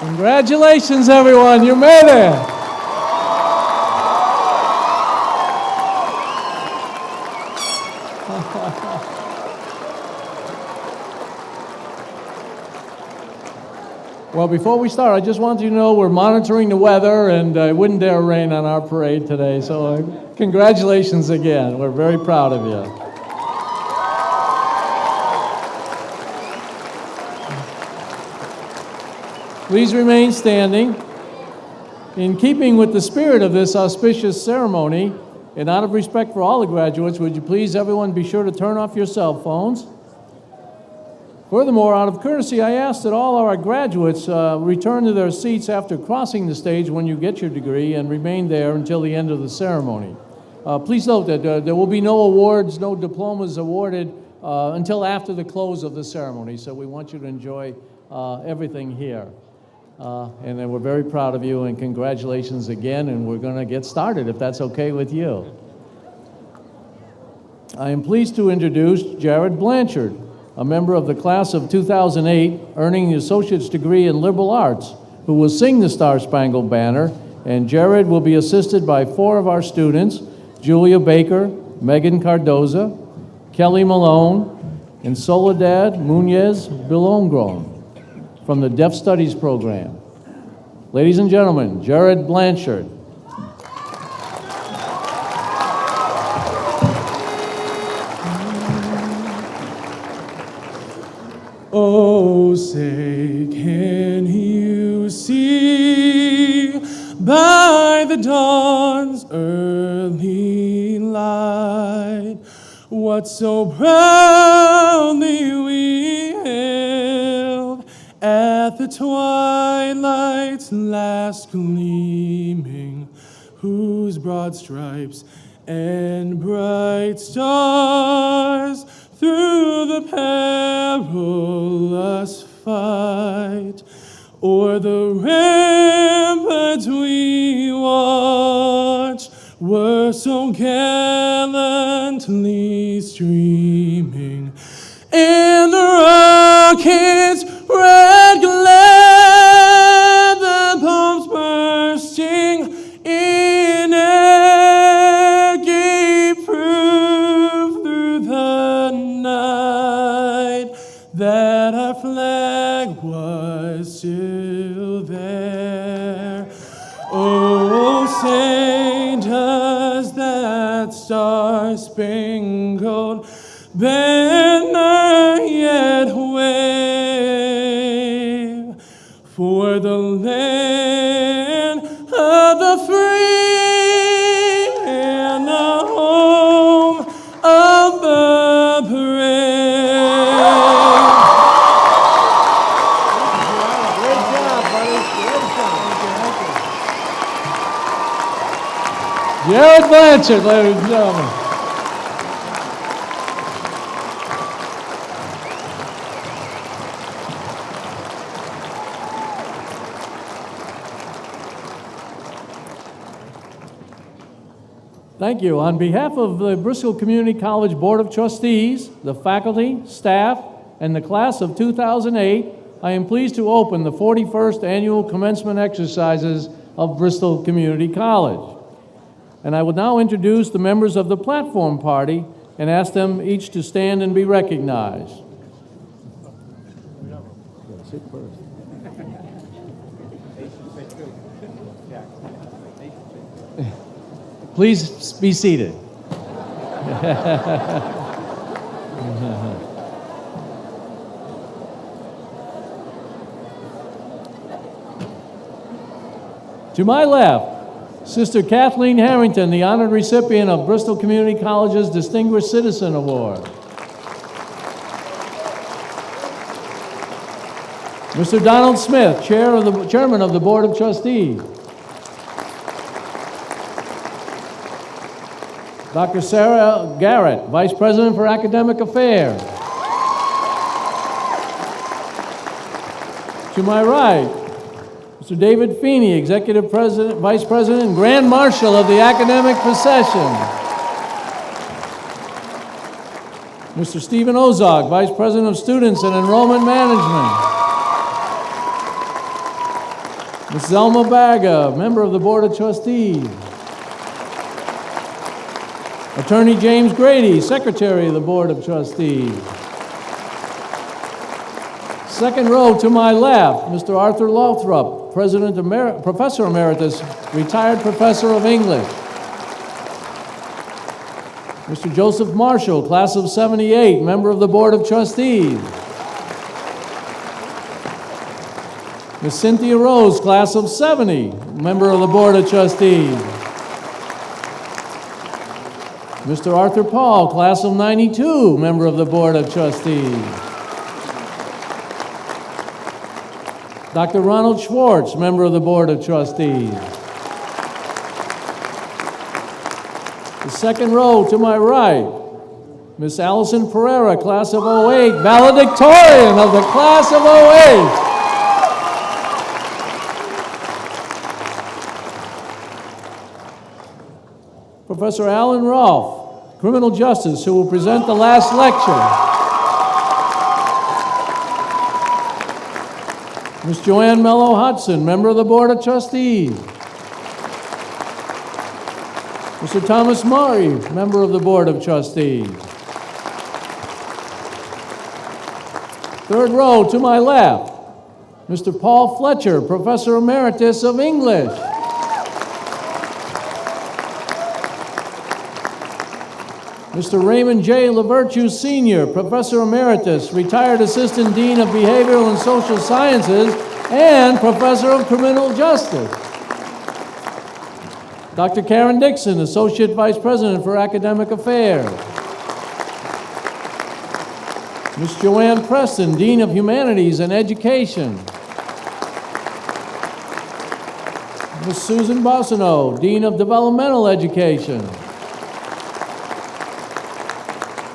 Congratulations, everyone. You made it. Well, before we start, I just want you to know we're monitoring the weather, and it wouldn't dare rain on our parade today. So congratulations again. We're very proud of you. Please remain standing. In keeping with the spirit of this auspicious ceremony, and out of respect for all the graduates, would you please, everyone, be sure to turn off your cell phones. Furthermore, out of courtesy, I ask that all our graduates return to their seats after crossing the stage when you get your degree and remain there until the end of the ceremony. Please note that there will be no awards, no diplomas awarded until after the close of the ceremony, so we want you to enjoy everything here. And then we're very proud of you, and congratulations again, and we're going to get started if that's okay with you. I am pleased to introduce Jared Blanchard, a member of the class of 2008, earning the associate's degree in liberal arts, who will sing the Star-Spangled Banner, and Jared will be assisted by 4 of our students, Julia Baker, Megan Cardoza, Kelly Malone, and Soledad Munez Bilongron from the Deaf Studies program. Ladies and gentlemen, Jared Blanchard. Oh, say, can you see by the dawn's early light what so proudly we hailed at the twilight's last gleaming, whose broad stripes and bright stars through the perilous fight, o'er the ramparts we watched, were so gallantly streaming, and the rockets' red glare, the bombs bursting in air, gave proof through the night that our flag was still there. Oh, say, does that star-spangled banner yet wave for the land of the free and the home of the brave? Great job, buddy. Great job. Jared Blanchard, ladies and gentlemen. Thank you. On behalf of the Bristol Community College Board of Trustees, the faculty, staff, and the class of 2008, I am pleased to open the 41st annual commencement exercises of Bristol Community College. And I will now introduce the members of the platform party and ask them each to stand and be recognized. Sit first. Please be seated. To my left, Sister Kathleen Harrington, the honored recipient of Bristol Community College's Distinguished Citizen Award. Mr. Donald Smith, Chairman of the Board of Trustees. Dr. Sarah Garrett, Vice President for Academic Affairs. To my right, Mr. David Feeney, Executive President, Vice President, and Grand Marshal of the Academic Procession. Mr. Stephen Ozog, Vice President of Students and Enrollment Management. Ms. Zelma Baga, member of the Board of Trustees. Attorney James Grady, Secretary of the Board of Trustees. Second row to my left, Mr. Arthur Lothrop, Professor Emeritus, retired Professor of English. Mr. Joseph Marshall, Class of 78, member of the Board of Trustees. Ms. Cynthia Rose, Class of 70, member of the Board of Trustees. Mr. Arthur Paul, Class of 92, member of the Board of Trustees. Dr. Ronald Schwartz, member of the Board of Trustees. The second row to my right, Miss Allison Pereira, Class of 08, valedictorian of the Class of 08. Professor Alan Rolfe, Criminal Justice, who will present the last lecture. Ms. Joanne Mello Hudson, member of the Board of Trustees. Mr. Thomas Murray, member of the Board of Trustees. Third row to my left, Mr. Paul Fletcher, Professor Emeritus of English. Mr. Raymond J. LaVirtue, Sr., Professor Emeritus, Retired Assistant Dean of Behavioral and Social Sciences, and Professor of Criminal Justice. Dr. Karen Dixon, Associate Vice President for Academic Affairs. Ms. Joanne Preston, Dean of Humanities and Education. Ms. Susan Bossino, Dean of Developmental Education.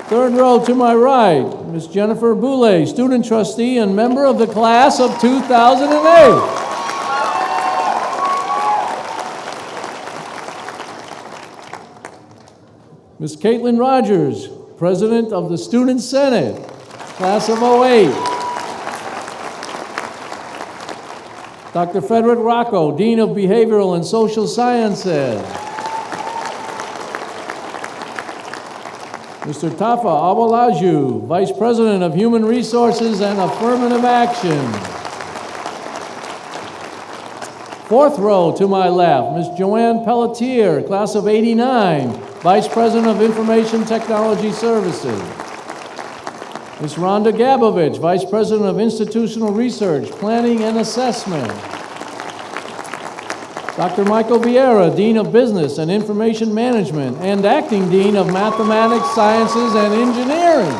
Third row to my right, Ms. Jennifer Boulay, Student Trustee and member of the Class of 2008. Ms. Caitlin Rogers, President of the Student Senate, Class of 08. Dr. Frederick Rocco, Dean of Behavioral and Social Sciences. Mr. Tafa Awalaju, Vice President of Human Resources and Affirmative Action. Fourth row to my left, Ms. Joanne Pelletier, Class of 89, Vice President of Information Technology Services. Ms. Rhonda Gabovich, Vice President of Institutional Research, Planning and Assessment. Dr. Michael Vieira, Dean of Business and Information Management and Acting Dean of Mathematics, Sciences, and Engineering.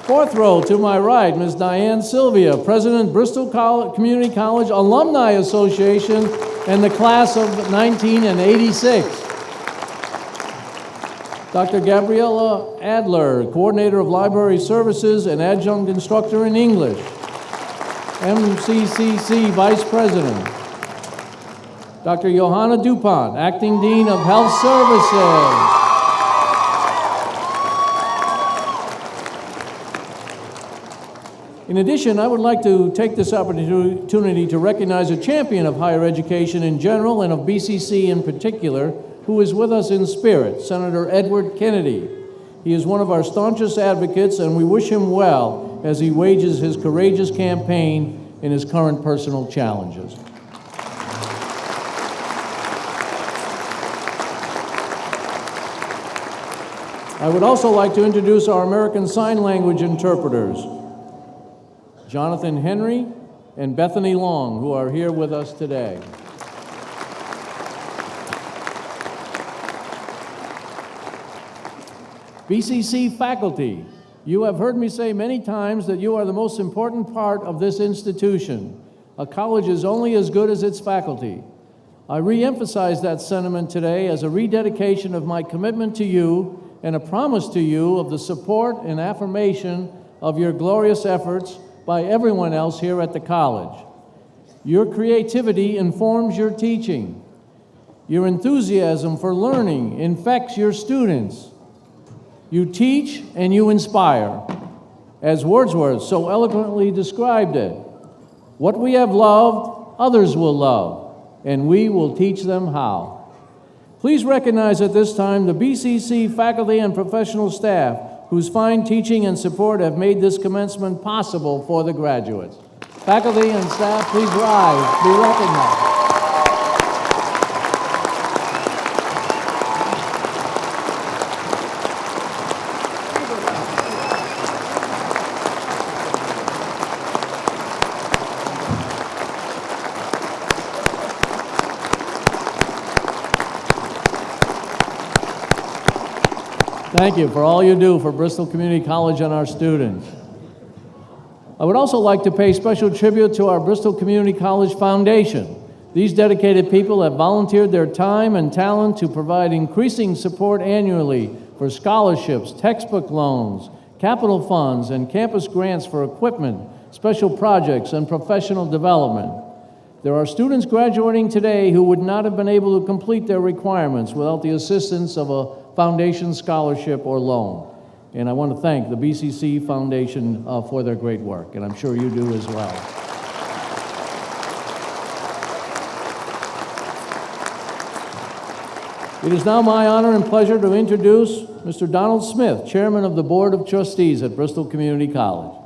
Fourth row to my right, Ms. Diane Sylvia, President, Bristol Community College Alumni Association and the Class of 1986. Dr. Gabriella Adler, Coordinator of Library Services and Adjunct Instructor in English. MCCC Vice President. Dr. Johanna Dupont, Acting Dean of Health Services. In addition, I would like to take this opportunity to recognize a champion of higher education in general and of BCC in particular, who is with us in spirit, Senator Edward Kennedy. He is one of our staunchest advocates, and we wish him well as he wages his courageous campaign in his current personal challenges. I would also like to introduce our American Sign Language interpreters, Jonathan Henry and Bethany Long, who are here with us today. BCC faculty, you have heard me say many times that you are the most important part of this institution. A college is only as good as its faculty. I re-emphasize that sentiment today as a rededication of my commitment to you and a promise to you of the support and affirmation of your glorious efforts by everyone else here at the college. Your creativity informs your teaching. Your enthusiasm for learning infects your students. You teach and you inspire, as Wordsworth so eloquently described it. What we have loved, others will love, and we will teach them how. Please recognize at this time the BCC faculty and professional staff whose fine teaching and support have made this commencement possible for the graduates. Faculty and staff, please rise, be recognized. Thank you for all you do for Bristol Community College and our students. I would also like to pay special tribute to our Bristol Community College Foundation. These dedicated people have volunteered their time and talent to provide increasing support annually for scholarships, textbook loans, capital funds, and campus grants for equipment, special projects, and professional development. There are students graduating today who would not have been able to complete their requirements without the assistance of a foundation scholarship or loan. And I want to thank the BCC Foundation for their great work, and I'm sure you do as well. It is now my honor and pleasure to introduce Mr. Donald Smith, Chairman of the Board of Trustees at Bristol Community College.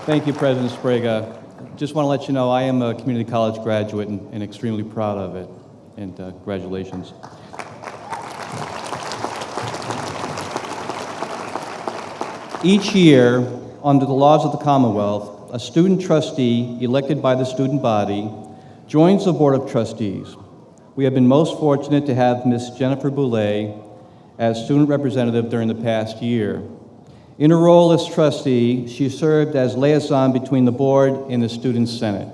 Thank you, President Sprague. Just want to let you know I am a community college graduate and extremely proud of it. And congratulations. Each year, under the laws of the Commonwealth, a student trustee elected by the student body joins the Board of Trustees. We have been most fortunate to have Ms. Jennifer Boulay as student representative during the past year. In her role as trustee, she served as liaison between the board and the Student Senate.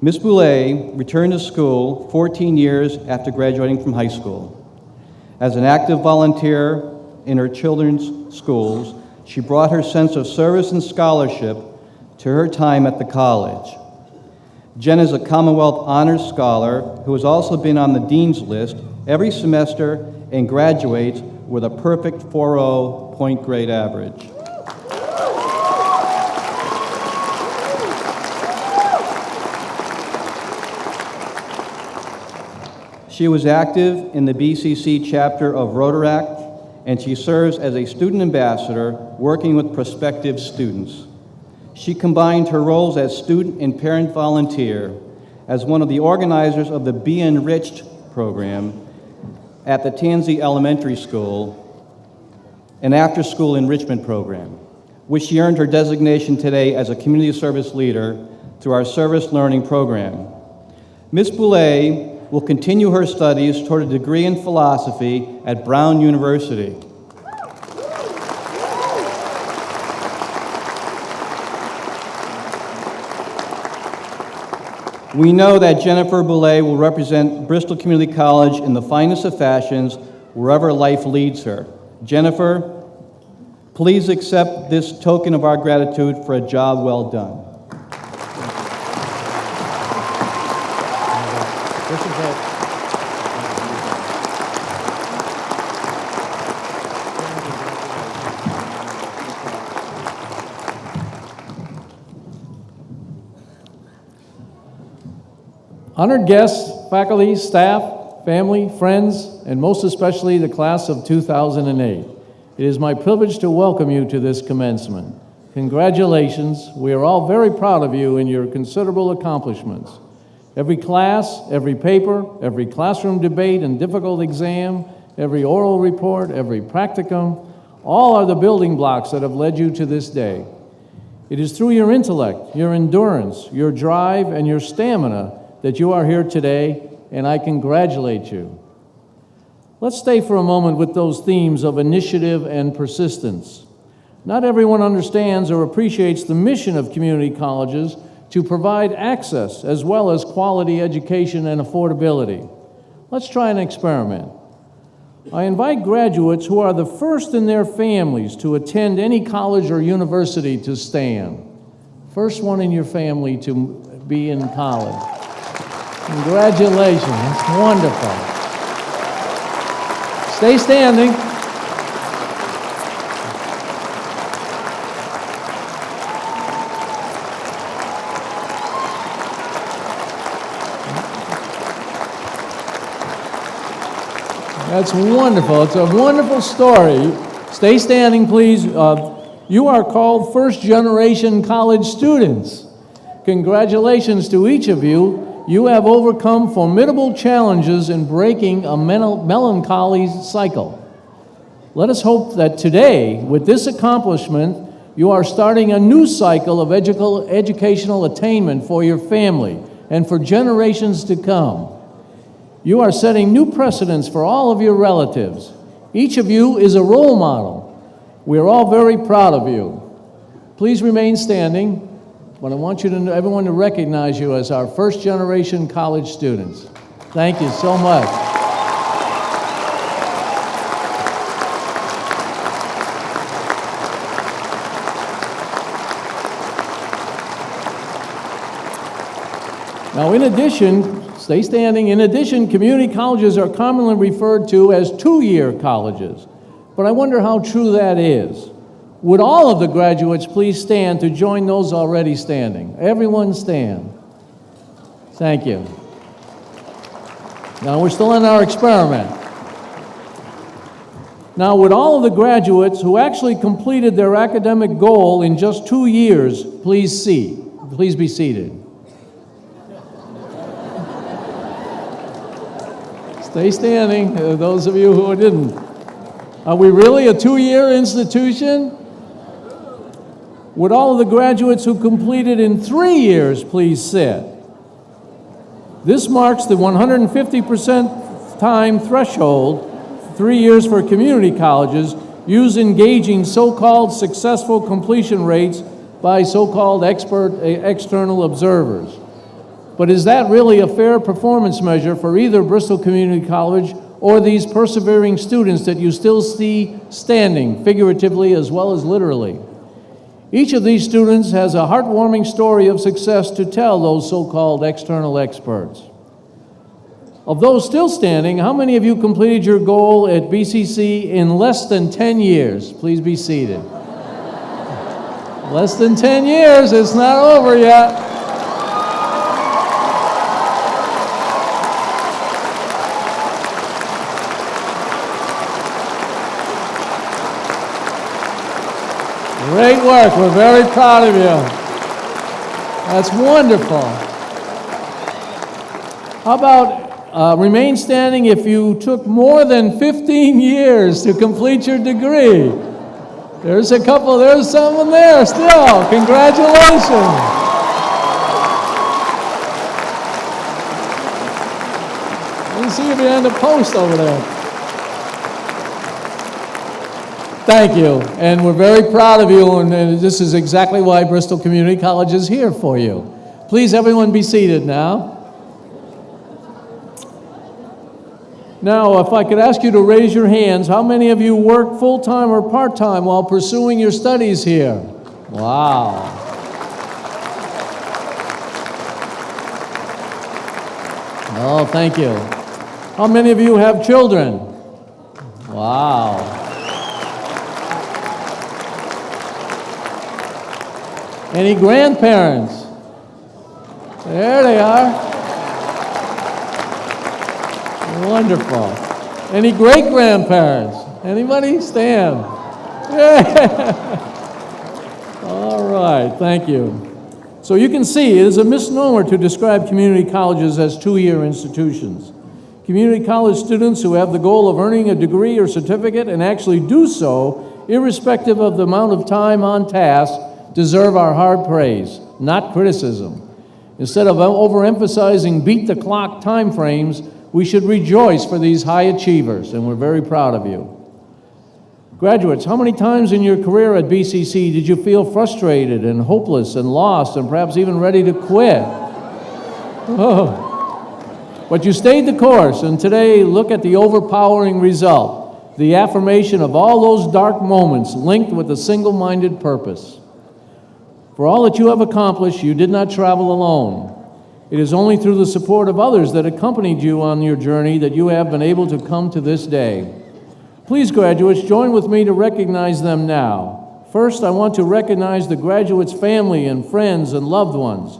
Ms. Boulay returned to school 14 years after graduating from high school. As an active volunteer in her children's schools, she brought her sense of service and scholarship to her time at the college. Jen is a Commonwealth Honors Scholar who has also been on the Dean's List every semester and graduates with a perfect 4.0 point grade average. She was active in the BCC chapter of Rotaract, and she serves as a student ambassador working with prospective students. She combined her roles as student and parent volunteer as one of the organizers of the Be Enriched program at the Tansy Elementary School, an after-school enrichment program, which she earned her designation today as a community service leader through our service learning program. Ms. Boulay will continue her studies toward a degree in philosophy at Brown University. We know that Jennifer Boulay will represent Bristol Community College in the finest of fashions wherever life leads her. Jennifer, please accept this token of our gratitude for a job well done. This is it. Honored guests, faculty, staff, family, friends, and most especially the class of 2008. It is my privilege to welcome you to this commencement. Congratulations. We are all very proud of you and your considerable accomplishments. Every class, every paper, every classroom debate and difficult exam, every oral report, every practicum, all are the building blocks that have led you to this day. It is through your intellect, your endurance, your drive, and your stamina that you are here today, and I congratulate you. Let's stay for a moment with those themes of initiative and persistence. Not everyone understands or appreciates the mission of community colleges to provide access as well as quality education and affordability. Let's try an experiment. I invite graduates who are the first in their families to attend any college or university to stand. First one in your family to be in college. Congratulations, that's wonderful. Stay standing. That's wonderful. It's a wonderful story. Stay standing, please. You are called first-generation college students. Congratulations to each of you. You have overcome formidable challenges in breaking a melancholy cycle. Let us hope that today, with this accomplishment, you are starting a new cycle of educational attainment for your family and for generations to come. You are setting new precedents for all of your relatives. Each of you is a role model. We are all very proud of you. Please remain standing, but I want everyone to recognize you as our first-generation college students. Thank you so much. Now, in addition, stay standing. In addition, community colleges are commonly referred to as two-year colleges. But I wonder how true that is. Would all of the graduates please stand to join those already standing? Everyone stand. Thank you. Now, we're still in our experiment. Now, would all of the graduates who actually completed their academic goal in just 2 years please be seated? Stay standing, those of you who didn't. Are we really a 2-year institution? Would all of the graduates who completed in 3 years please sit? This marks the 150% time threshold, 3 years for community colleges, used in gauging so-called successful completion rates by so-called expert external observers. But is that really a fair performance measure for either Bristol Community College or these persevering students that you still see standing, figuratively as well as literally? Each of these students has a heartwarming story of success to tell those so-called external experts. Of those still standing, how many of you completed your goal at BCC in less than 10 years? Please be seated. Less than 10 years, it's not over yet. Great work. We're very proud of you. That's wonderful. How about remain standing if you took more than 15 years to complete your degree? There's someone there still. Congratulations. Let me see you behind the post over there. Thank you, and we're very proud of you, and this is exactly why Bristol Community College is here for you. Please, everyone, be seated now. Now, if I could ask you to raise your hands, how many of you work full-time or part-time while pursuing your studies here? Wow. Oh, thank you. How many of you have children? Wow. Any grandparents? There they are. Wonderful. Any great-grandparents? Anybody? Stand. Yeah. All right, thank you. So you can see it is a misnomer to describe community colleges as two-year institutions. Community college students who have the goal of earning a degree or certificate and actually do so, irrespective of the amount of time on task, deserve our hard praise, not criticism. Instead of overemphasizing beat-the-clock time frames, we should rejoice for these high achievers, and we're very proud of you. Graduates, how many times in your career at BCC did you feel frustrated and hopeless and lost and perhaps even ready to quit? Oh. But you stayed the course, and today look at the overpowering result, the affirmation of all those dark moments linked with a single-minded purpose. For all that you have accomplished, you did not travel alone. It is only through the support of others that accompanied you on your journey that you have been able to come to this day. Please, graduates, join with me to recognize them now. First, I want to recognize the graduates' family and friends and loved ones.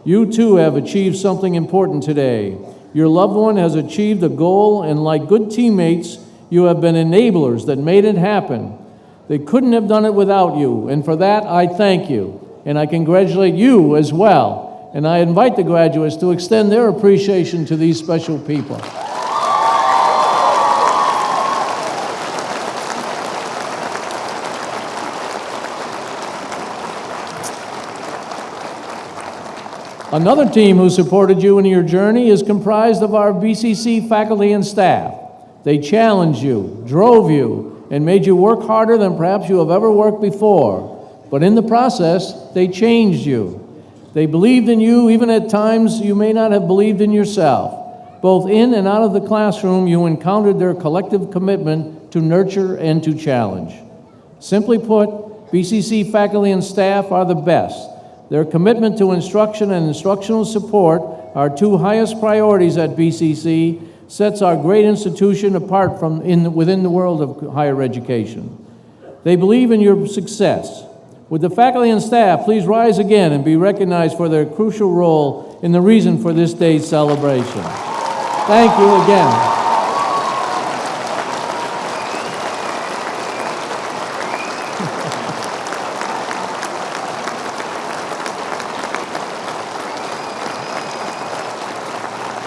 You, too, have achieved something important today. Your loved one has achieved a goal, and like good teammates, you have been enablers that made it happen. They couldn't have done it without you, and for that I thank you, and I congratulate you as well. And I invite the graduates to extend their appreciation to these special people. Another team who supported you in your journey is comprised of our BCC faculty and staff. They challenged you, drove you, and made you work harder than perhaps you have ever worked before. But in the process, they changed you. They believed in you even at times you may not have believed in yourself. Both in and out of the classroom, you encountered their collective commitment to nurture and to challenge. Simply put, BCC faculty and staff are the best. Their commitment to instruction and instructional support, our two highest priorities at BCC, sets our great institution apart from within the world of higher education. They believe in your success. Would the faculty and staff please rise again and be recognized for their crucial role in the reason for this day's celebration? Thank you again.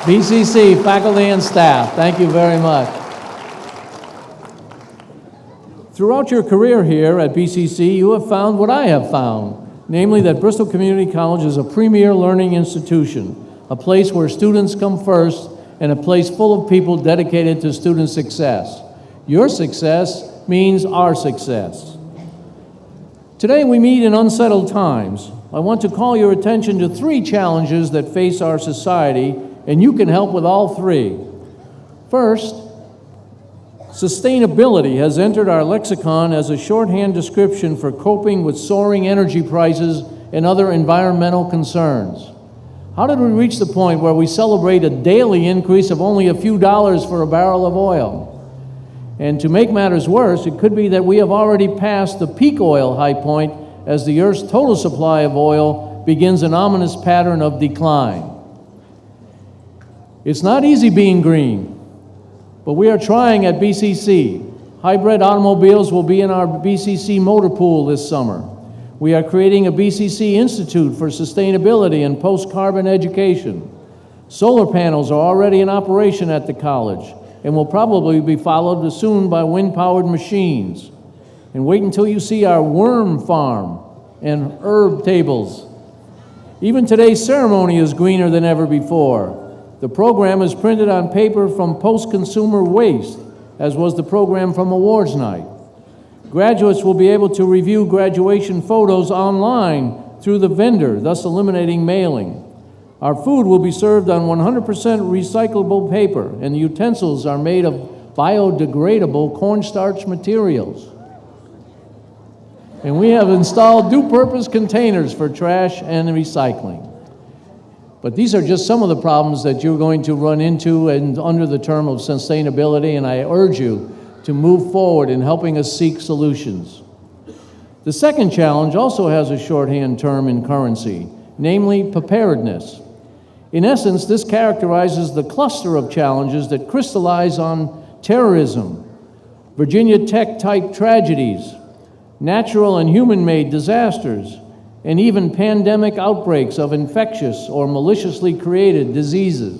BCC faculty and staff, thank you very much. Throughout your career here at BCC, you have found what I have found, namely that Bristol Community College is a premier learning institution, a place where students come first, and a place full of people dedicated to student success. Your success means our success. Today we meet in unsettled times. I want to call your attention to 3 challenges that face our society, and you can help with all 3. First, sustainability has entered our lexicon as a shorthand description for coping with soaring energy prices and other environmental concerns. How did we reach the point where we celebrate a daily increase of only a few dollars for a barrel of oil? And to make matters worse, it could be that we have already passed the peak oil high point as the Earth's total supply of oil begins an ominous pattern of decline. It's not easy being green, but we are trying at BCC. Hybrid automobiles will be in our BCC motor pool this summer. We are creating a BCC Institute for Sustainability and Post-Carbon Education. Solar panels are already in operation at the college and will probably be followed soon by wind-powered machines. And wait until you see our worm farm and herb tables. Even today's ceremony is greener than ever before. The program is printed on paper from post-consumer waste, as was the program from awards night. Graduates will be able to review graduation photos online through the vendor, thus eliminating mailing. Our food will be served on 100% recyclable paper, and the utensils are made of biodegradable cornstarch materials. And we have installed due-purpose containers for trash and recycling. But these are just some of the problems that you're going to run into and under the term of sustainability, and I urge you to move forward in helping us seek solutions. The second challenge also has a shorthand term in currency, namely preparedness. In essence, this characterizes the cluster of challenges that crystallize on terrorism, Virginia Tech-type tragedies, natural and human-made disasters, and even pandemic outbreaks of infectious or maliciously created diseases.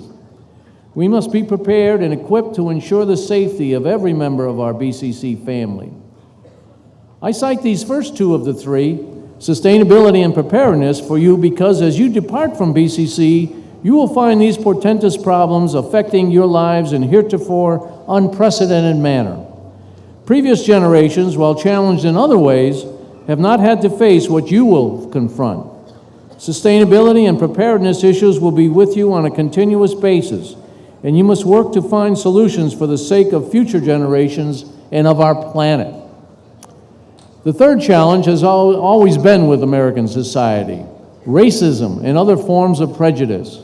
We must be prepared and equipped to ensure the safety of every member of our BCC family. I cite these first 2 of the 3, sustainability and preparedness, for you because as you depart from BCC, you will find these portentous problems affecting your lives in heretofore unprecedented manner. Previous generations, while challenged in other ways, have not had to face what you will confront. Sustainability and preparedness issues will be with you on a continuous basis, and you must work to find solutions for the sake of future generations and of our planet. The third challenge has always been with American society: racism and other forms of prejudice.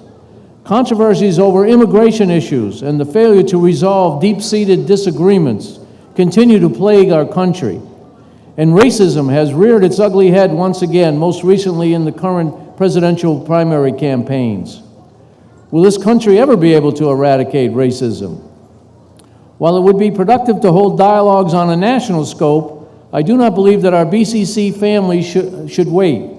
Controversies over immigration issues and the failure to resolve deep-seated disagreements continue to plague our country. And racism has reared its ugly head once again, most recently in the current presidential primary campaigns. Will this country ever be able to eradicate racism? While it would be productive to hold dialogues on a national scope, I do not believe that our BCC family should wait.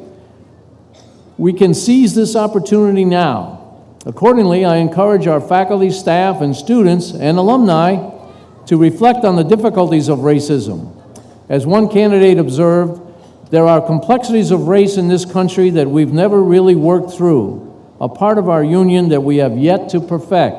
We can seize this opportunity now. Accordingly, I encourage our faculty, staff, and students and alumni to reflect on the difficulties of racism. As one candidate observed, there are complexities of race in this country that we've never really worked through, a part of our union that we have yet to perfect.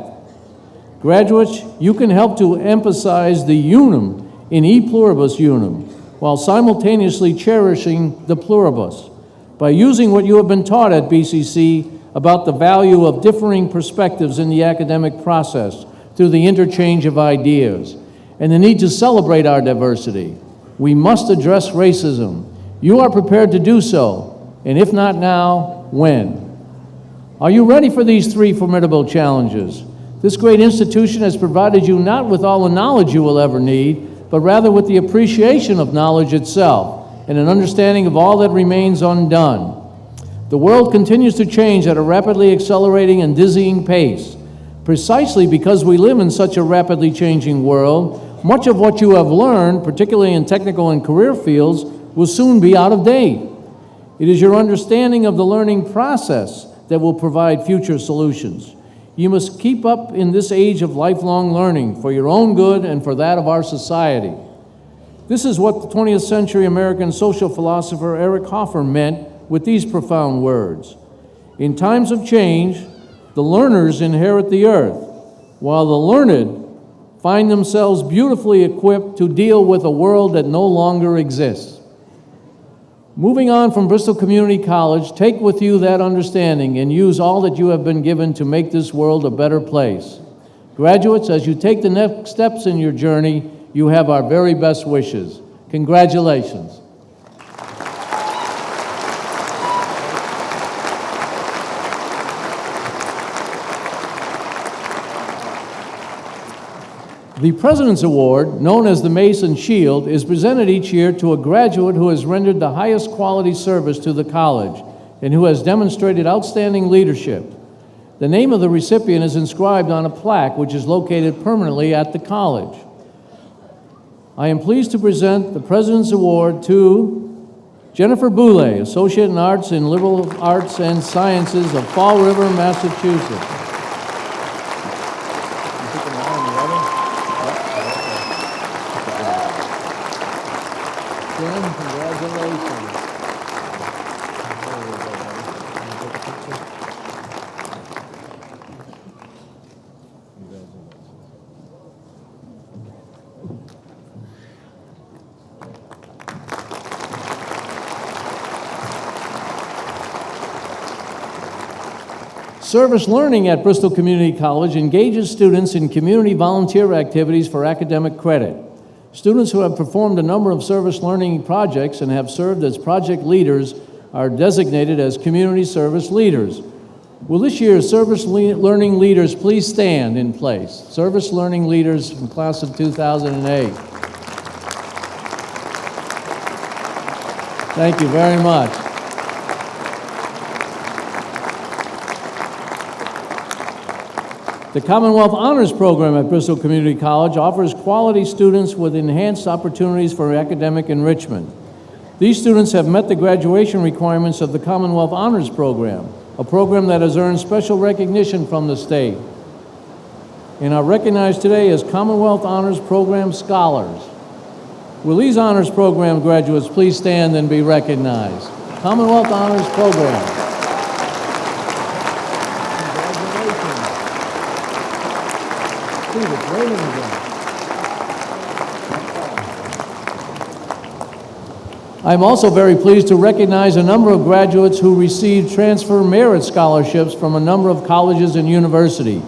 Graduates, you can help to emphasize the unum in e pluribus unum, while simultaneously cherishing the pluribus, by using what you have been taught at BCC about the value of differing perspectives in the academic process through the interchange of ideas, and the need to celebrate our diversity. We must address racism. You are prepared to do so, and if not now, when? Are you ready for these three formidable challenges? This great institution has provided you not with all the knowledge you will ever need, but rather with the appreciation of knowledge itself and an understanding of all that remains undone. The world continues to change at a rapidly accelerating and dizzying pace. Precisely because we live in such a rapidly changing world, much of what you have learned, particularly in technical and career fields, will soon be out of date. It is your understanding of the learning process that will provide future solutions. You must keep up in this age of lifelong learning for your own good and for that of our society. This is what the 20th century American social philosopher Eric Hoffer meant with these profound words. In times of change, the learners inherit the earth, while the learned find themselves beautifully equipped to deal with a world that no longer exists. Moving on from Bristol Community College, take with you that understanding and use all that you have been given to make this world a better place. Graduates, as you take the next steps in your journey, you have our very best wishes. Congratulations. The President's Award, known as the Mason Shield, is presented each year to a graduate who has rendered the highest quality service to the college and who has demonstrated outstanding leadership. The name of the recipient is inscribed on a plaque which is located permanently at the college. I am pleased to present the President's Award to Jennifer Boulay, Associate in Arts in Liberal Arts and Sciences of Fall River, Massachusetts. Jen, congratulations. Service learning at Bristol Community College engages students in community volunteer activities for academic credit. Students who have performed a number of service learning projects and have served as project leaders are designated as community service leaders. Will this year's service learning leaders please stand in place? Service learning leaders from class of 2008. Thank you very much. The Commonwealth Honors Program at Bristol Community College offers quality students with enhanced opportunities for academic enrichment. These students have met the graduation requirements of the Commonwealth Honors Program, a program that has earned special recognition from the state, and are recognized today as Commonwealth Honors Program Scholars. Will these Honors Program graduates please stand and be recognized? Commonwealth Honors Program. I'm also very pleased to recognize a number of graduates who received transfer merit scholarships from a number of colleges and universities.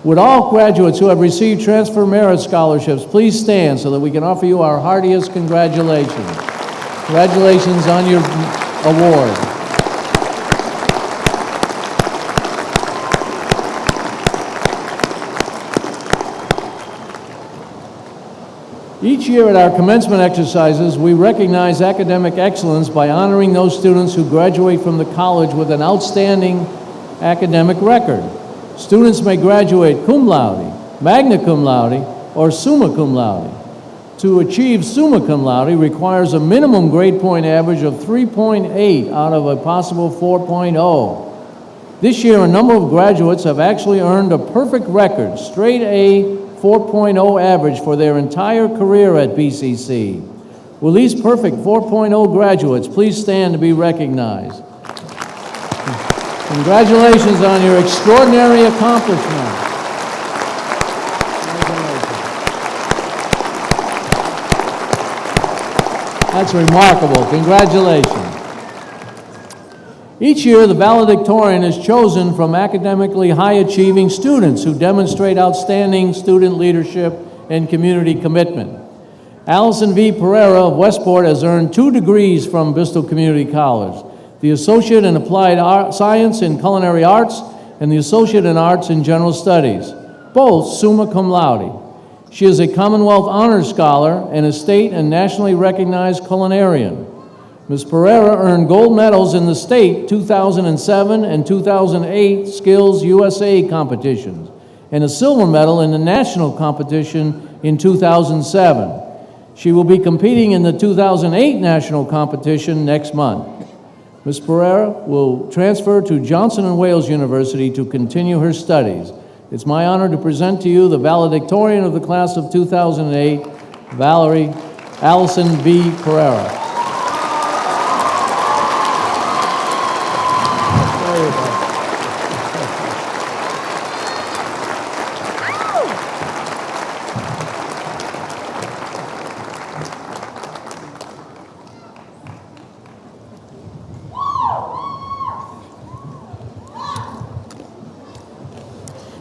Would all graduates who have received transfer merit scholarships please stand so that we can offer you our heartiest congratulations. Congratulations on your award. Each year at our commencement exercises, we recognize academic excellence by honoring those students who graduate from the college with an outstanding academic record. Students may graduate cum laude, magna cum laude, or summa cum laude. To achieve summa cum laude requires a minimum grade point average of 3.8 out of a possible 4.0. This year, a number of graduates have actually earned a perfect record, straight A 4.0 average for their entire career at BCC. Will these perfect 4.0 graduates please stand to be recognized? Congratulations on your extraordinary accomplishment. That's remarkable. Congratulations. Each year, the valedictorian is chosen from academically high-achieving students who demonstrate outstanding student leadership and community commitment. Allison V. Pereira of Westport has earned 2 degrees from Bristol Community College, the Associate in Applied Science in Culinary Arts and the Associate in Arts in General Studies, both summa cum laude. She is a Commonwealth Honors Scholar and a state and nationally recognized culinarian. Ms. Pereira earned gold medals in the state 2007 and 2008 Skills USA competitions and a silver medal in the national competition in 2007. She will be competing in the 2008 national competition next month. Ms. Pereira will transfer to Johnson & Wales University to continue her studies. It's my honor to present to you the valedictorian of the class of 2008, Allison V. Pereira.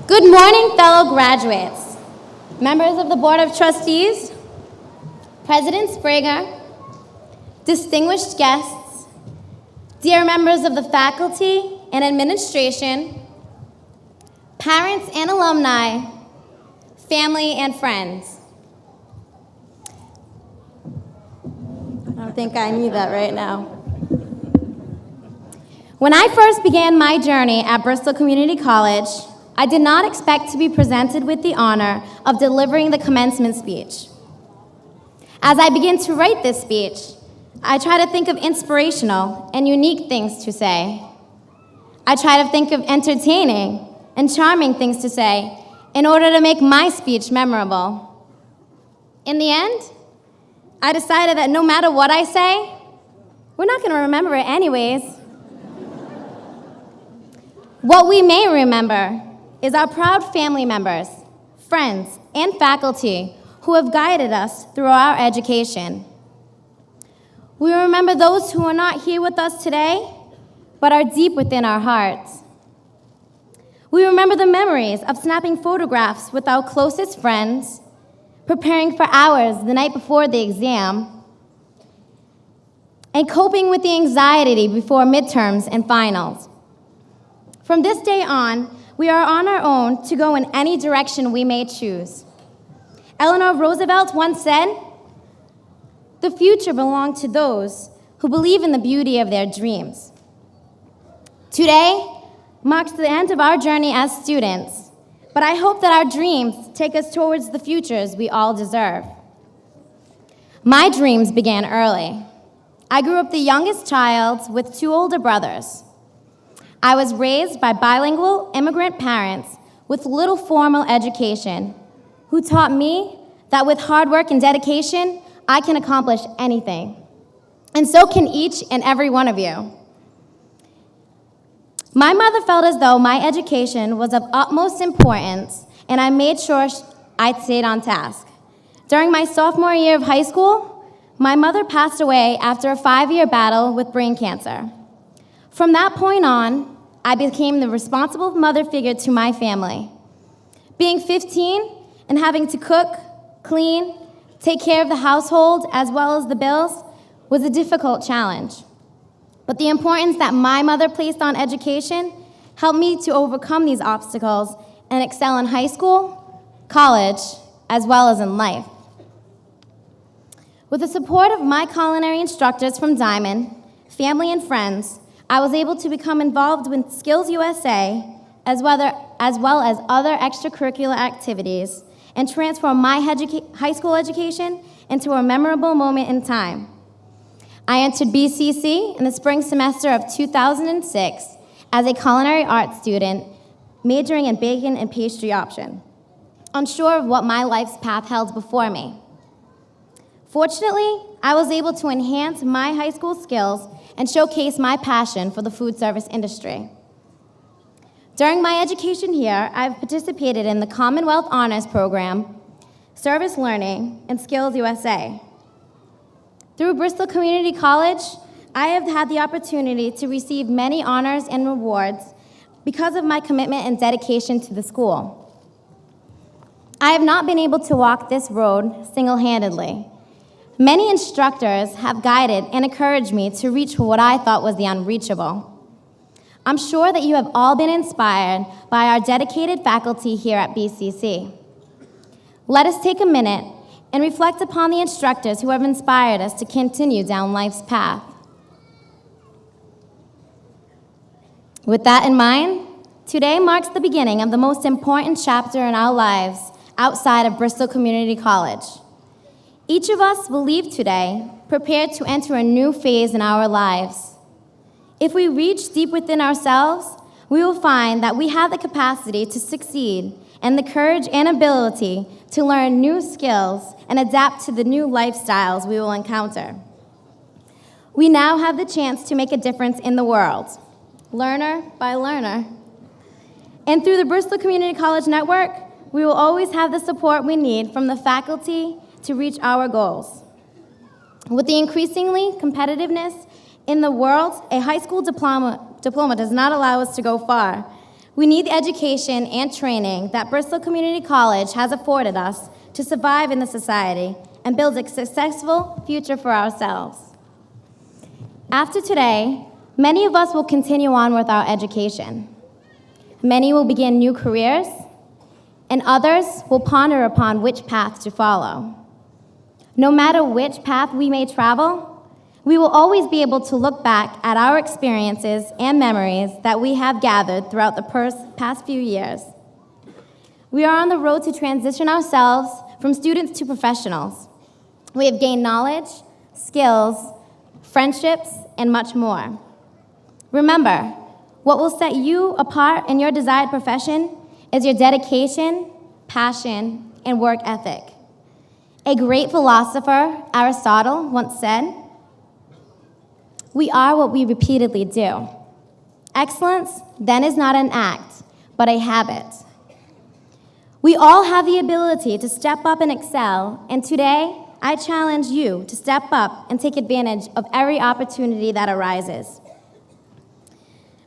Good morning, fellow graduates, members of the Board of Trustees, President Sprague, distinguished guests, dear members of the faculty and administration, parents and alumni, family and friends. I don't think I need that right now. When I first began my journey at Bristol Community College, I did not expect to be presented with the honor of delivering the commencement speech. As I begin to write this speech, I try to think of inspirational and unique things to say. I try to think of entertaining and charming things to say in order to make my speech memorable. In the end, I decided that no matter what I say, we're not going to remember it anyways. What we may remember is our proud family members, friends, and faculty who have guided us through our education. We remember those who are not here with us today, but are deep within our hearts. We remember the memories of snapping photographs with our closest friends, preparing for hours the night before the exam, and coping with the anxiety before midterms and finals. From this day on, we are on our own to go in any direction we may choose. Eleanor Roosevelt once said, "The future belongs to those who believe in the beauty of their dreams." Today marks the end of our journey as students, but I hope that our dreams take us towards the futures we all deserve. My dreams began early. I grew up the youngest child with 2 older brothers. I was raised by bilingual immigrant parents with little formal education who taught me that with hard work and dedication, I can accomplish anything. And so can each and every one of you. My mother felt as though my education was of utmost importance, and I made sure I stayed on task. During my sophomore year of high school, my mother passed away after a 5-year battle with brain cancer. From that point on, I became the responsible mother figure to my family. Being 15 and having to cook, clean, take care of the household as well as the bills was a difficult challenge. But the importance that my mother placed on education helped me to overcome these obstacles and excel in high school, college, as well as in life. With the support of my culinary instructors from Diamond, family and friends, I was able to become involved with Skills USA, as well as other extracurricular activities, and transform my high school education into a memorable moment in time. I entered BCC in the spring semester of 2006 as a culinary arts student, majoring in bacon and pastry option, unsure of what my life's path held before me. Fortunately, I was able to enhance my high school skills and showcase my passion for the food service industry. During my education here, I've participated in the Commonwealth Honors Program, Service Learning, and Skills USA. Through Bristol Community College, I have had the opportunity to receive many honors and rewards because of my commitment and dedication to the school. I have not been able to walk this road single-handedly. Many instructors have guided and encouraged me to reach what I thought was the unreachable. I'm sure that you have all been inspired by our dedicated faculty here at BCC. Let us take a minute and reflect upon the instructors who have inspired us to continue down life's path. With that in mind, today marks the beginning of the most important chapter in our lives outside of Bristol Community College. Each of us will leave today prepared to enter a new phase in our lives. If we reach deep within ourselves, we will find that we have the capacity to succeed and the courage and ability to learn new skills and adapt to the new lifestyles we will encounter. We now have the chance to make a difference in the world, learner by learner. And through the Bristol Community College Network, we will always have the support we need from the faculty to reach our goals. With the increasingly competitiveness in the world, a high school diploma does not allow us to go far. We need the education and training that Bristol Community College has afforded us to survive in the society and build a successful future for ourselves. After today, many of us will continue on with our education. Many will begin new careers, and others will ponder upon which path to follow. No matter which path we may travel, we will always be able to look back at our experiences and memories that we have gathered throughout the past few years. We are on the road to transition ourselves from students to professionals. We have gained knowledge, skills, friendships, and much more. Remember, what will set you apart in your desired profession is your dedication, passion, and work ethic. A great philosopher, Aristotle, once said, "We are what we repeatedly do." Excellence then is not an act, but a habit. We all have the ability to step up and excel, and today I challenge you to step up and take advantage of every opportunity that arises.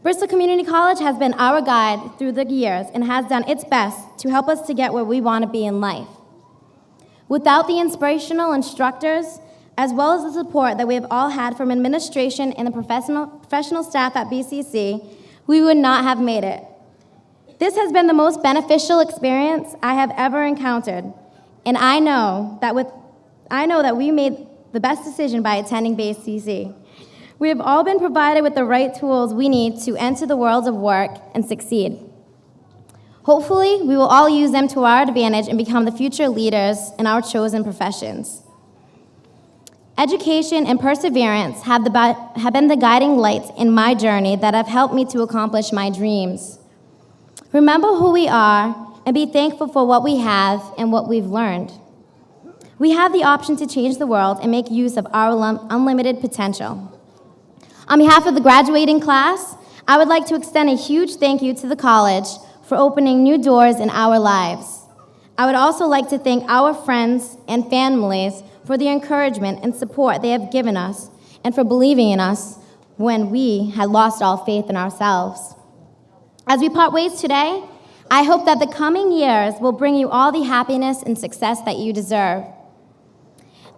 Bristol Community College has been our guide through the years and has done its best to help us to get where we want to be in life. Without the inspirational instructors, as well as the support that we have all had from administration and the professional staff at BCC, we would not have made it. This has been the most beneficial experience I have ever encountered, and I know that we made the best decision by attending BCC. We have all been provided with the right tools we need to enter the world of work and succeed. Hopefully, we will all use them to our advantage and become the future leaders in our chosen professions. Education and perseverance have been the guiding lights in my journey that have helped me to accomplish my dreams. Remember who we are and be thankful for what we have and what we've learned. We have the option to change the world and make use of our unlimited potential. On behalf of the graduating class, I would like to extend a huge thank you to the college for opening new doors in our lives. I would also like to thank our friends and families for the encouragement and support they have given us and for believing in us when we had lost all faith in ourselves. As we part ways today, I hope that the coming years will bring you all the happiness and success that you deserve.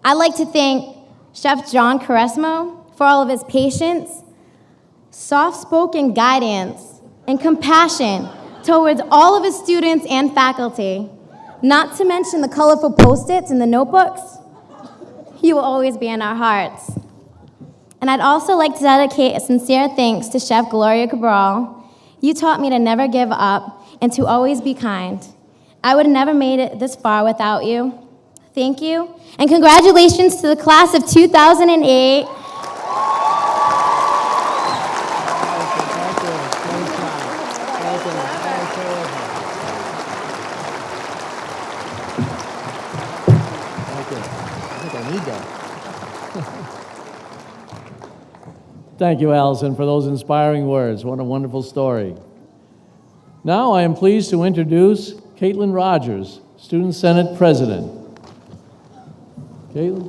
I'd like to thank Chef John Caresmo for all of his patience, soft-spoken guidance, and compassion towards all of his students and faculty, not to mention the colorful Post-its in the notebooks. You will always be in our hearts. And I'd also like to dedicate a sincere thanks to Chef Gloria Cabral. You taught me to never give up and to always be kind. I would have never made it this far without you. Thank you, and congratulations to the class of 2008. Thank you, Allison, for those inspiring words. What a wonderful story. Now I am pleased to introduce Caitlin Rogers, Student Senate President. Caitlin?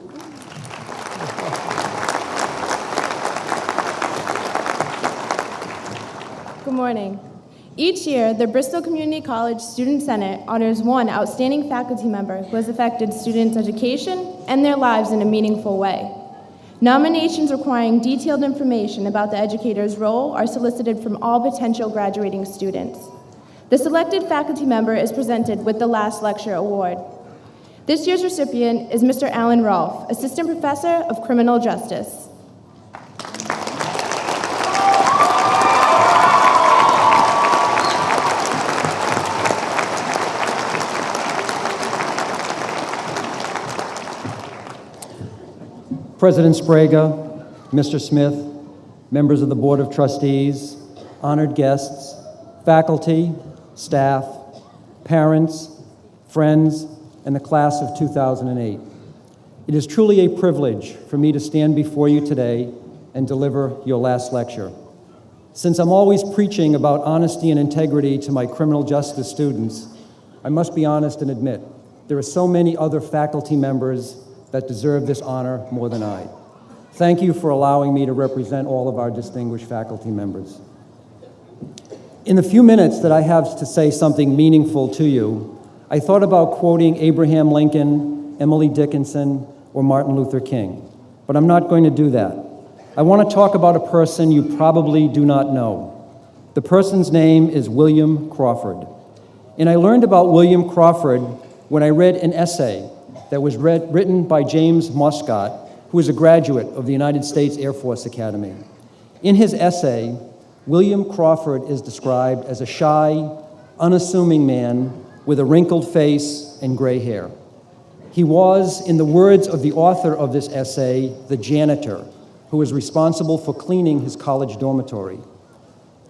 Good morning. Each year, the Bristol Community College Student Senate honors one outstanding faculty member who has affected students' education and their lives in a meaningful way. Nominations requiring detailed information about the educator's role are solicited from all potential graduating students. The selected faculty member is presented with the Last Lecture Award. This year's recipient is Mr. Alan Rolfe, Assistant Professor of Criminal Justice. President Sprague, Mr. Smith, members of the Board of Trustees, honored guests, faculty, staff, parents, friends, and the class of 2008. It is truly a privilege for me to stand before you today and deliver your last lecture. Since I'm always preaching about honesty and integrity to my criminal justice students, I must be honest and admit there are so many other faculty members that deserve this honor more than I. Thank you for allowing me to represent all of our distinguished faculty members. In the few minutes that I have to say something meaningful to you, I thought about quoting Abraham Lincoln, Emily Dickinson, or Martin Luther King, but I'm not going to do that. I want to talk about a person you probably do not know. The person's name is William Crawford. And I learned about William Crawford when I read an essay that was written by James Muscat, who is a graduate of the United States Air Force Academy. In his essay, William Crawford is described as a shy, unassuming man with a wrinkled face and gray hair. He was, in the words of the author of this essay, the janitor, who was responsible for cleaning his college dormitory.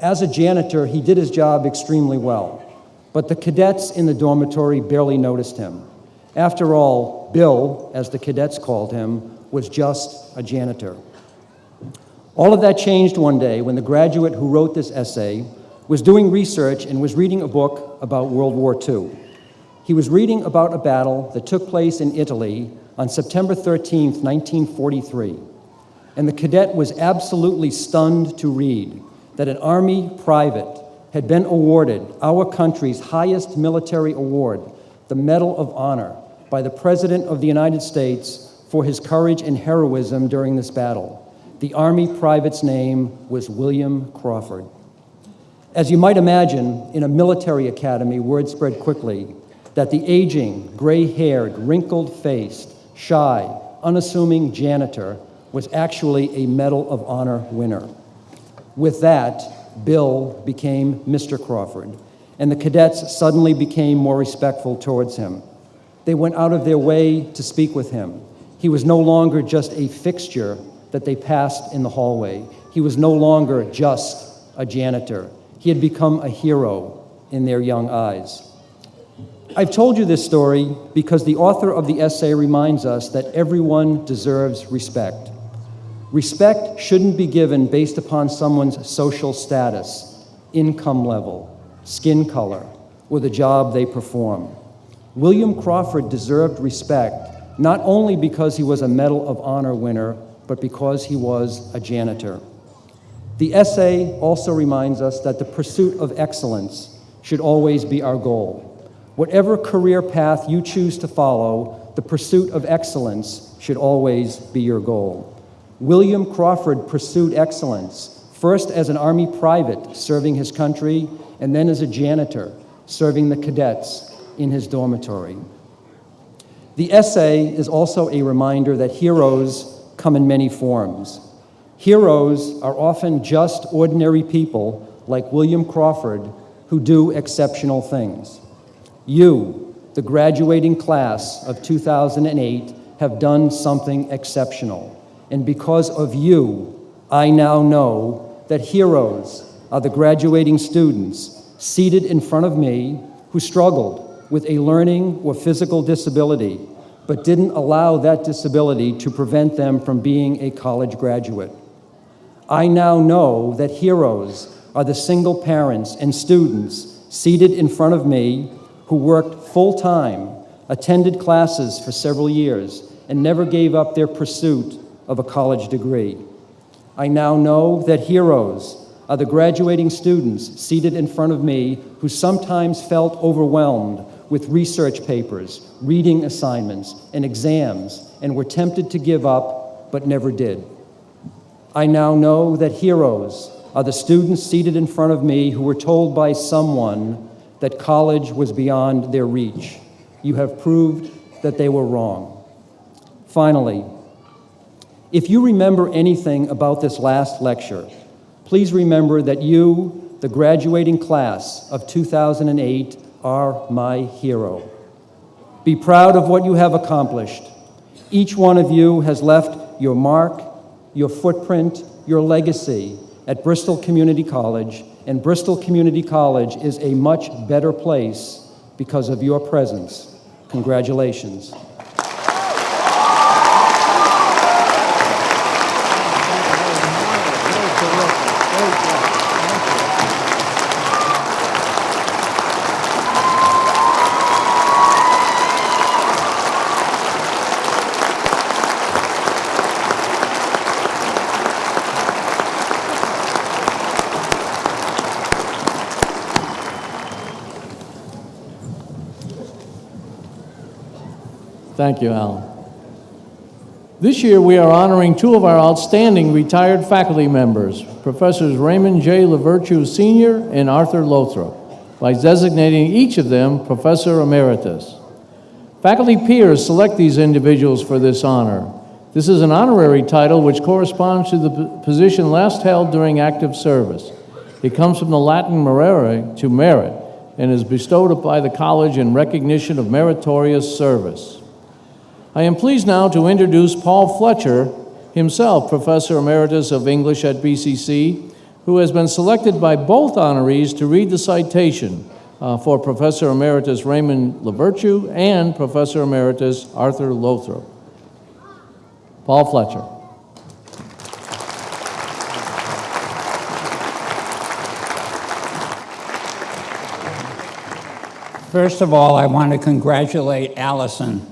As a janitor, he did his job extremely well, but the cadets in the dormitory barely noticed him. After all, Bill, as the cadets called him, was just a janitor. All of that changed one day when the graduate who wrote this essay was doing research and was reading a book about World War II. He was reading about a battle that took place in Italy on September 13th, 1943. And the cadet was absolutely stunned to read that an Army private had been awarded our country's highest military award, the Medal of Honor, by the President of the United States for his courage and heroism during this battle. The Army private's name was William Crawford. As you might imagine, in a military academy, word spread quickly that the aging, gray-haired, wrinkled-faced, shy, unassuming janitor was actually a Medal of Honor winner. With that, Bill became Mr. Crawford, and the cadets suddenly became more respectful towards him. They went out of their way to speak with him. He was no longer just a fixture that they passed in the hallway. He was no longer just a janitor. He had become a hero in their young eyes. I've told you this story because the author of the essay reminds us that everyone deserves respect. Respect shouldn't be given based upon someone's social status, income level, skin color, or the job they perform. William Crawford deserved respect not only because he was a Medal of Honor winner, but because he was a janitor. The essay also reminds us that the pursuit of excellence should always be our goal. Whatever career path you choose to follow, the pursuit of excellence should always be your goal. William Crawford pursued excellence, first as an Army private serving his country, and then as a janitor serving the cadets in his dormitory. The essay is also a reminder that heroes come in many forms. Heroes are often just ordinary people like William Crawford, who do exceptional things. You, the graduating class of 2008, have done something exceptional. And because of you, I now know that heroes are the graduating students seated in front of me who struggled with a learning or physical disability, but didn't allow that disability to prevent them from being a college graduate. I now know that heroes are the single parents and students seated in front of me who worked full-time, attended classes for several years, and never gave up their pursuit of a college degree. I now know that heroes are the graduating students seated in front of me who sometimes felt overwhelmed with research papers, reading assignments, and exams, and were tempted to give up, but never did. I now know that heroes are the students seated in front of me who were told by someone that college was beyond their reach. You have proved that they were wrong. Finally, if you remember anything about this last lecture, please remember that you, the graduating class of 2008, are my hero. Be proud of what you have accomplished. Each one of you has left your mark, your footprint, your legacy at Bristol Community College, and Bristol Community College is a much better place because of your presence. Congratulations. Thank you, Alan. This year, we are honoring two of our outstanding retired faculty members, Professors Raymond J. LaVertue Sr. and Arthur Lothrop, by designating each of them Professor Emeritus. Faculty peers select these individuals for this honor. This is an honorary title which corresponds to the position last held during active service. It comes from the Latin merere, to merit, and is bestowed by the college in recognition of meritorious service. I am pleased now to introduce Paul Fletcher, himself Professor Emeritus of English at BCC, who has been selected by both honorees to read the citation for Professor Emeritus Raymond LaVertue and Professor Emeritus Arthur Lothrop. Paul Fletcher. First of all, I want to congratulate Allison.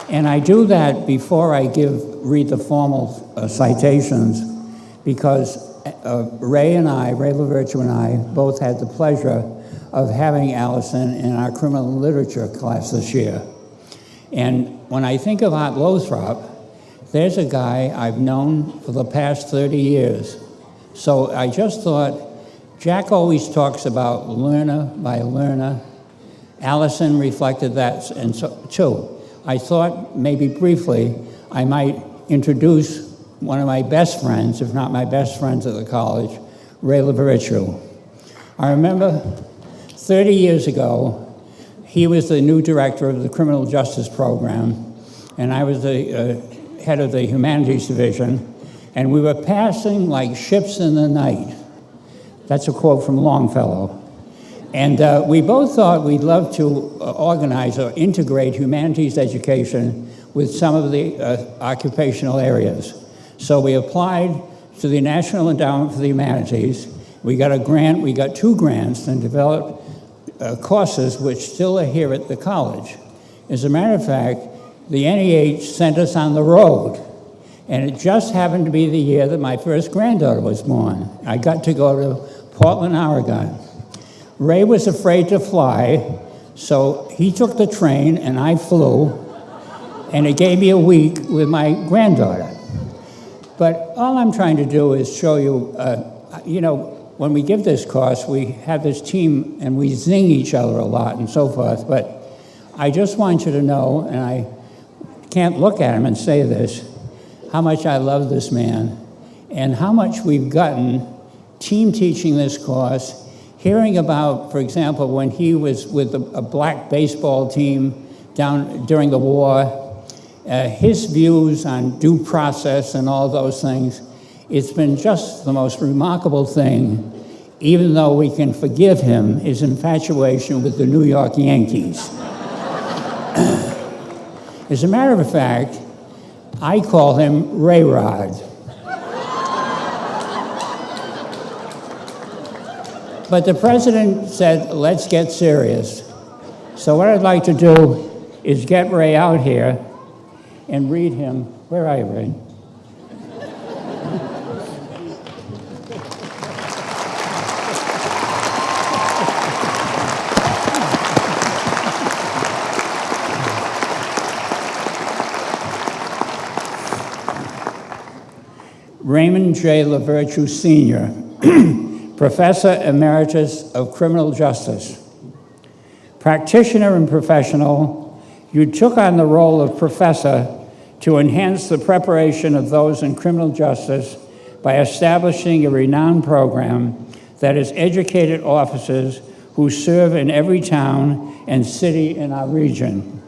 And I do that before I read the formal citations, because Ray LaVertue and I, both had the pleasure of having Allison in our criminal literature class this year. And when I think of Art Lothrop, there's a guy I've known for the past 30 years. So I just thought, Jack always talks about learner by learner. Allison reflected that, and so too. I thought maybe briefly I might introduce one of my best friends, if not my best friends at the college, Ray LaVertue. I remember 30 years ago, he was the new director of the criminal justice program, and I was the head of the humanities division, and we were passing like ships in the night. That's a quote from Longfellow. And we both thought we'd love to organize or integrate humanities education with some of the occupational areas. So we applied to the National Endowment for the Humanities. We got a grant, we got 2 grants, and developed courses which still are here at the college. As a matter of fact, the NEH sent us on the road, and it just happened to be the year that my first granddaughter was born. I got to go to Portland, Oregon. Ray was afraid to fly, so he took the train and I flew, and it gave me a week with my granddaughter. But all I'm trying to do is show you, when we give this course, we have this team and we zing each other a lot and so forth, but I just want you to know, and I can't look at him and say this, how much I love this man and how much we've gotten team teaching this course, hearing about, for example, when he was with a black baseball team down during the war, his views on due process and all those things. It's been just the most remarkable thing, even though we can forgive him his infatuation with the New York Yankees. As a matter of fact, I call him Ray Rod. But the president said, let's get serious. So what I'd like to do is get Ray out here and read him. Where are you, Ray? Raymond J. LaVirtue, Sr., Professor Emeritus of Criminal Justice. Practitioner and professional, you took on the role of professor to enhance the preparation of those in criminal justice by establishing a renowned program that has educated officers who serve in every town and city in our region.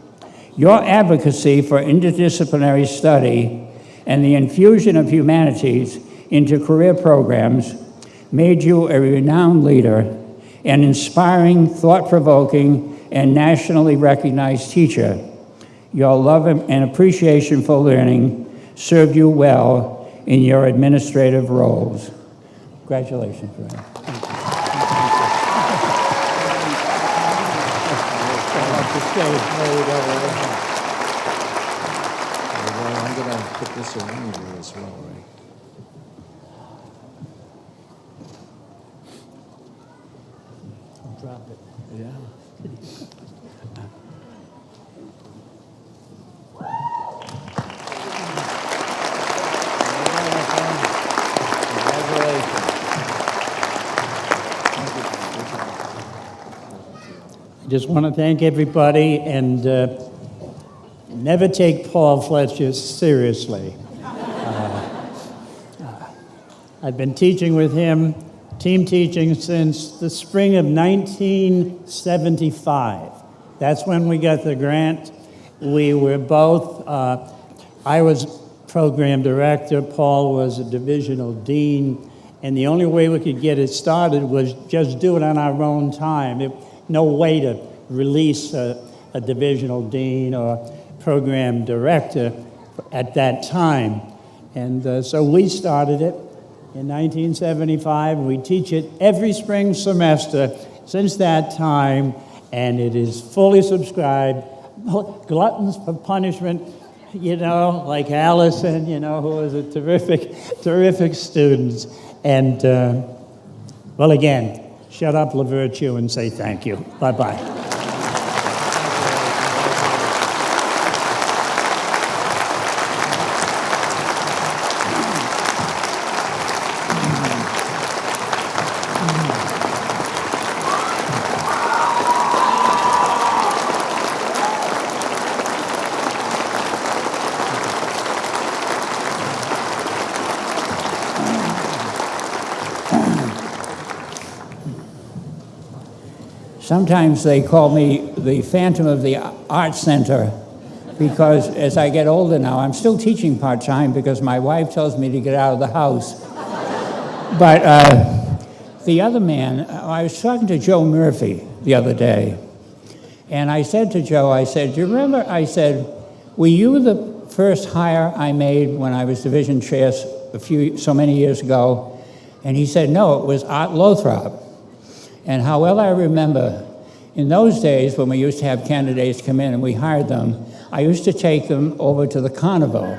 Your advocacy for interdisciplinary study and the infusion of humanities into career programs made you a renowned leader, an inspiring, thought-provoking, and nationally recognized teacher. Your love and appreciation for learning served you well in your administrative roles. Congratulations, Ray. I'm going to put this around you as well, right? Drop it. Yeah. I just want to thank everybody and never take Paul Fletcher seriously. I've been teaching with him, team teaching, since the spring of 1975. That's when we got the grant. We were both, I was program director, Paul was a divisional dean, and the only way we could get it started was just do it on our own time. No way to release a divisional dean or program director at that time. And so we started it in 1975. We teach it every spring semester since that time, and it is fully subscribed. Gluttons for punishment, you know, like Allison, you know, who was a terrific student. And, well, again, shut up, LaVirtue, and say thank you. Bye-bye. Sometimes they call me the Phantom of the Art Center because as I get older now, I'm still teaching part-time because my wife tells me to get out of the house. But the other man, I was talking to Joe Murphy the other day, and I said to Joe, I said, do you remember, I said, were you the first hire I made when I was division chair so many years ago? And he said, no, it was Art Lothrop. And how well I remember, in those days when we used to have candidates come in and we hired them, I used to take them over to the carnival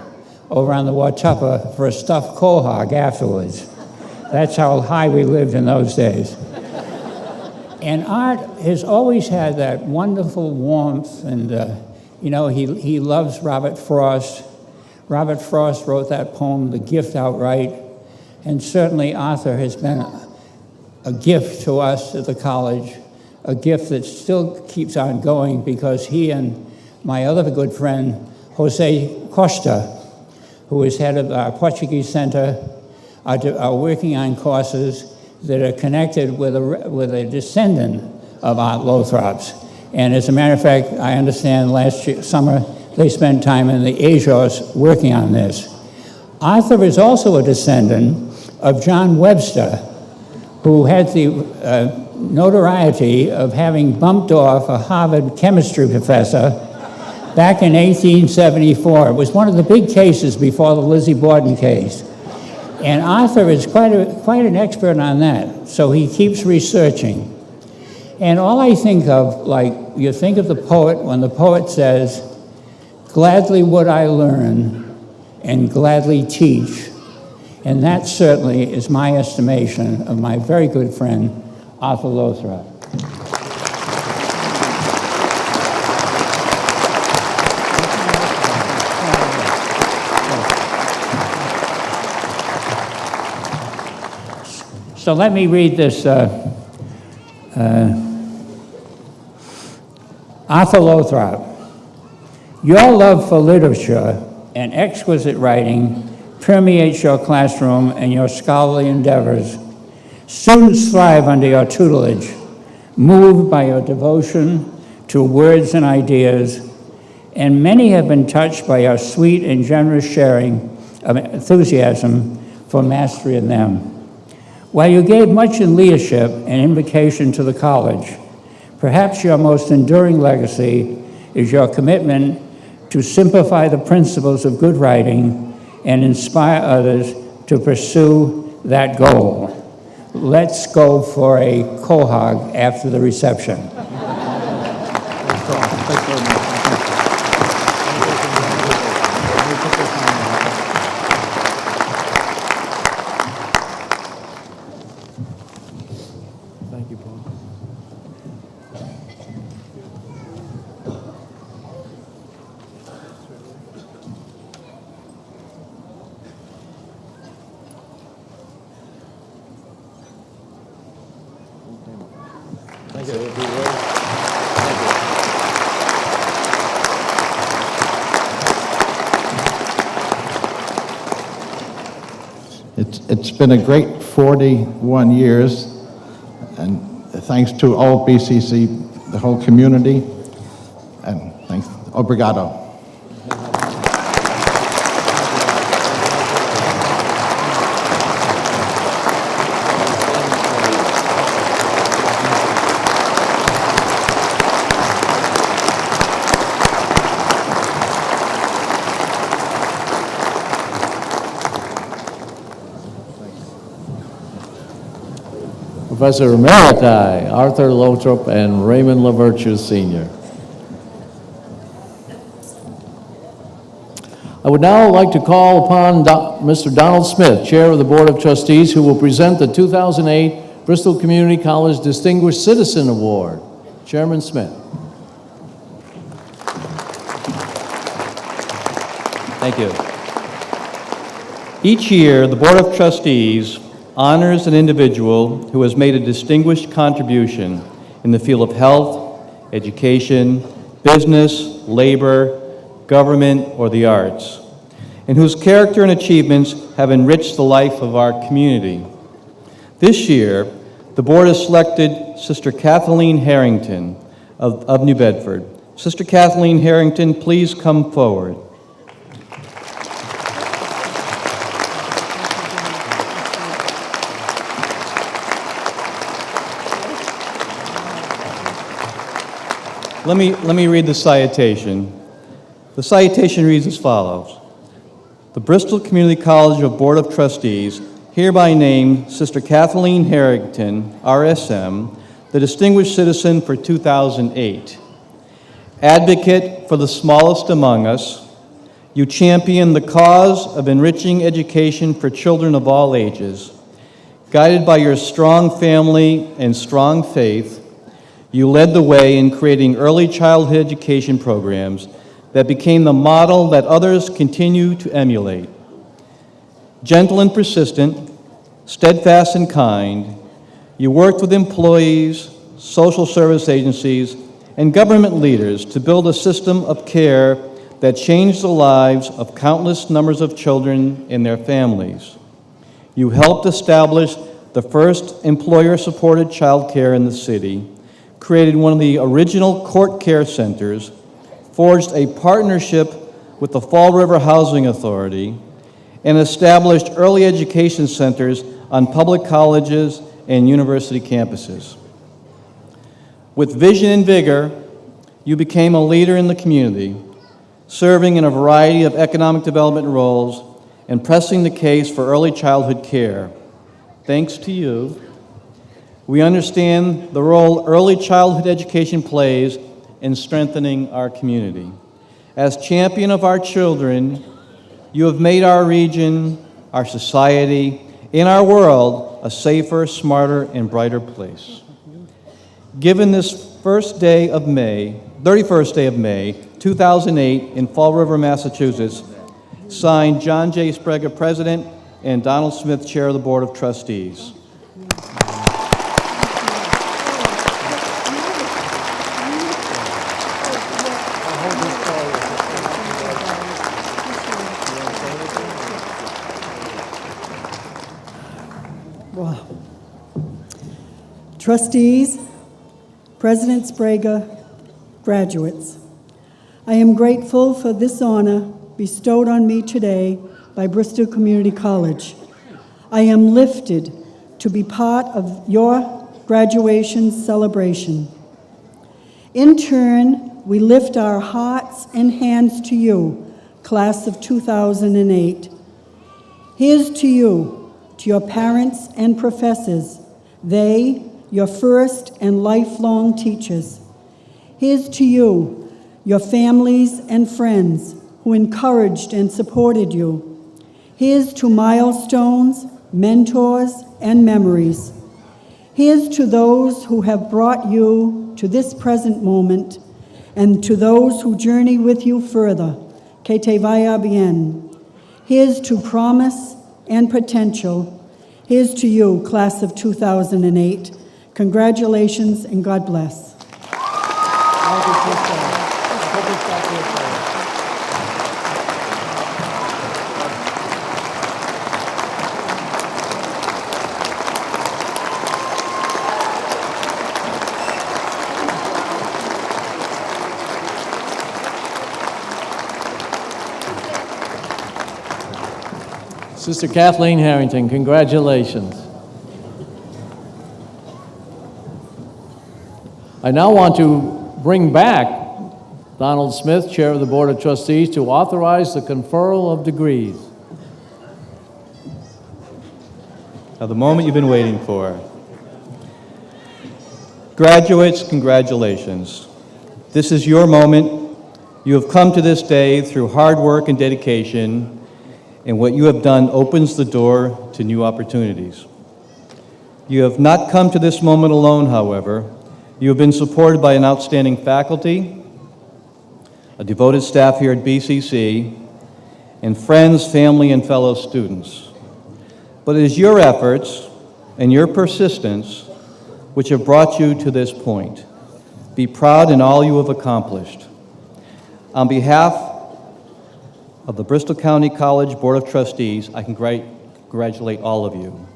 over on the Watuppa for a stuffed quahog afterwards. That's how high we lived in those days. And Art has always had that wonderful warmth, and you know, he loves Robert Frost. Robert Frost wrote that poem, The Gift Outright, and certainly Arthur has been a gift to us at the college, a gift that still keeps on going because he and my other good friend, Jose Costa, who is head of our Portuguese Center, are working on courses that are connected with a descendant of Art Lothrop's. And as a matter of fact, I understand last summer they spent time in the Azores working on this. Arthur is also a descendant of John Webster, who had the notoriety of having bumped off a Harvard chemistry professor back in 1874. It was one of the big cases before the Lizzie Borden case. And Arthur is quite an expert on that, so he keeps researching. And all I think of, like, you think of the poet when the poet says, "Gladly would I learn and gladly teach." And that certainly is my estimation of my very good friend, Arthur Lothrop. So let me read this. Arthur Lothrop, your love for literature and exquisite writing permeates your classroom and your scholarly endeavors. Students thrive under your tutelage, moved by your devotion to words and ideas, and many have been touched by your sweet and generous sharing of enthusiasm for mastery in them. While you gave much in leadership and invocation to the college, perhaps your most enduring legacy is your commitment to simplify the principles of good writing and inspire others to pursue that goal. Let's go for a quahog after the reception. Thank you, Paul. It's been a great 41 years, and thanks to all BCC, the whole community, and thanks, obrigado. Professor Emeriti, Arthur Lothrop, and Raymond LaVirtue, Sr. I would now like to call upon Mr. Donald Smith, Chair of the Board of Trustees, who will present the 2008 Bristol Community College Distinguished Citizen Award. Chairman Smith. Thank you. Each year, the Board of Trustees honors an individual who has made a distinguished contribution in the field of health, education, business, labor, government, or the arts, and whose character and achievements have enriched the life of our community. This year, the board has selected Sister Kathleen Harrington of New Bedford. Sister Kathleen Harrington, please come forward. Let me read the citation. The citation reads as follows. The Bristol Community College of Board of Trustees hereby name Sister Kathleen Harrington, RSM, the Distinguished Citizen for 2008. Advocate for the smallest among us, you champion the cause of enriching education for children of all ages. Guided by your strong family and strong faith, you led the way in creating early childhood education programs that became the model that others continue to emulate. Gentle and persistent, steadfast and kind, you worked with employees, social service agencies, and government leaders to build a system of care that changed the lives of countless numbers of children and their families. You helped establish the first employer-supported child care in the city, created one of the original court care centers, forged a partnership with the Fall River Housing Authority, and established early education centers on public colleges and university campuses. With vision and vigor, you became a leader in the community, serving in a variety of economic development roles and pressing the case for early childhood care. Thanks to you, we understand the role early childhood education plays in strengthening our community. As champion of our children, you have made our region, our society, and our world a safer, smarter, and brighter place. Given this 31st day of May, 2008, in Fall River, Massachusetts, signed John J. Sprague, President, and Donald Smith, Chair of the Board of Trustees. Wow. Trustees, President Sprague, graduates, I am grateful for this honor bestowed on me today by Bristol Community College. I am lifted to be part of your graduation celebration. In turn, we lift our hearts and hands to you, class of 2008. Here's to you, to your parents and professors, they, your first and lifelong teachers. Here's to you, your families and friends who encouraged and supported you. Here's to milestones, mentors, and memories. Here's to those who have brought you to this present moment, and to those who journey with you further. Que te vaya bien. Here's to promise and potential. Here's to you, class of 2008. Congratulations and God bless. Sister Kathleen Harrington, congratulations. I now want to bring back Donald Smith, Chair of the Board of Trustees, to authorize the conferral of degrees. Now, the moment you've been waiting for. Graduates, congratulations. This is your moment. You have come to this day through hard work and dedication, and what you have done opens the door to new opportunities. You have not come to this moment alone, however. You have been supported by an outstanding faculty, a devoted staff here at BCC, and friends, family, and fellow students. But it is your efforts and your persistence which have brought you to this point. Be proud in all you have accomplished. On behalf of the Bristol County College Board of Trustees, I congratulate all of you.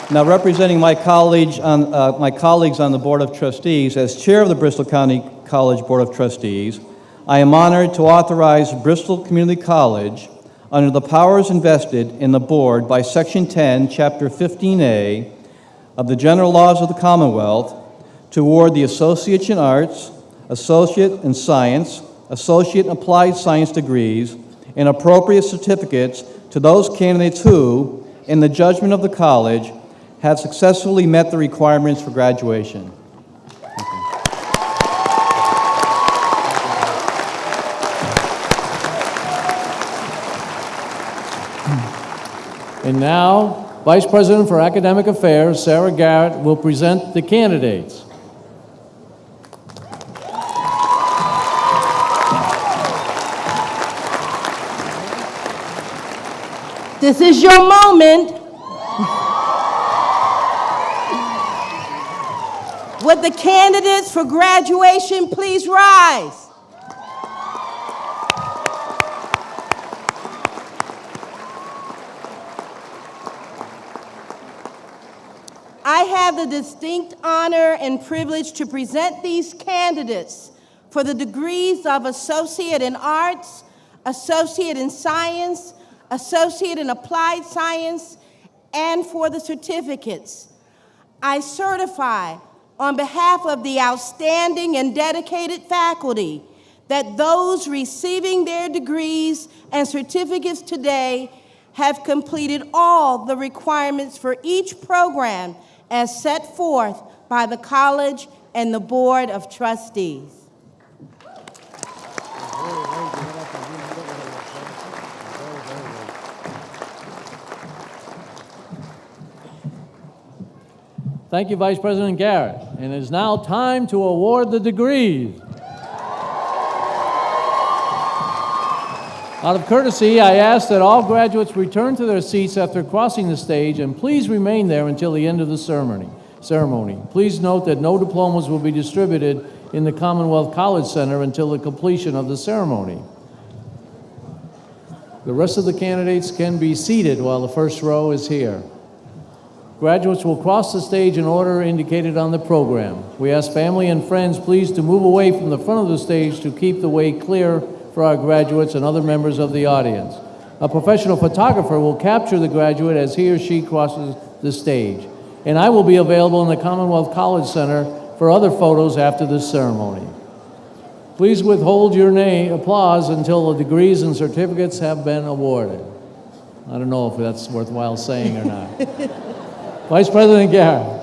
Now, representing my colleagues on the Board of Trustees, as Chair of the Bristol County College Board of Trustees, I am honored to authorize Bristol Community College, under the powers invested in the Board by Section 10, Chapter 15A of the General Laws of the Commonwealth, to award the Associate in Arts, Associate in Science, Associate in Applied Science degrees, and appropriate certificates to those candidates who, in the judgment of the college, have successfully met the requirements for graduation. And now, Vice President for Academic Affairs, Sarah Garrett, will present the candidates. This is your moment. Would the candidates for graduation please rise? I have the distinct honor and privilege to present these candidates for the degrees of Associate in Arts, Associate in Science, Associate in Applied Science, and for the certificates. I certify on behalf of the outstanding and dedicated faculty that those receiving their degrees and certificates today have completed all the requirements for each program as set forth by the college and the Board of Trustees. Thank you, Vice President Garrett. And it is now time to award the degrees. Out of courtesy, I ask that all graduates return to their seats after crossing the stage, and please remain there until the end of the ceremony. Please note that no diplomas will be distributed in the Commonwealth College Center until the completion of the ceremony. The rest of the candidates can be seated while the first row is here. Graduates will cross the stage in order indicated on the program. We ask family and friends please to move away from the front of the stage to keep the way clear for our graduates and other members of the audience. A professional photographer will capture the graduate as he or she crosses the stage. And I will be available in the Commonwealth College Center for other photos after this ceremony. Please withhold your applause until the degrees and certificates have been awarded. I don't know if that's worthwhile saying or not. Vice President Garrett.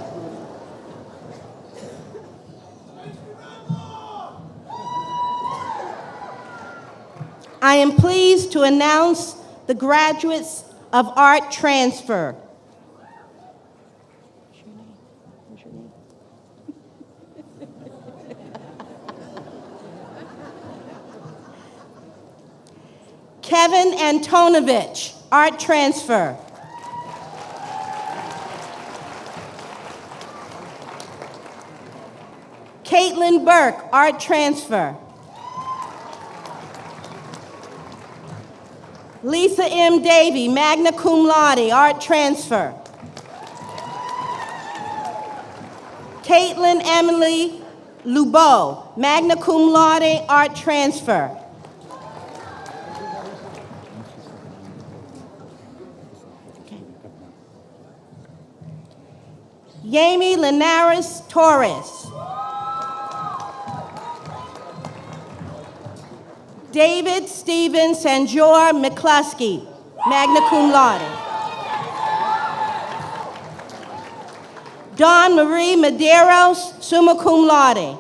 I am pleased to announce the graduates of Art Transfer. Kevin Antonovich, Art Transfer. Caitlin Burke, Art Transfer. Lisa M. Davey, magna cum laude, Art Transfer. Caitlin Emily Lubeau, magna cum laude, Art Transfer. Yami Linares Torres. David Stephen Sanjor McCluskey, magna cum laude. Dawn Marie Medeiros, summa cum laude.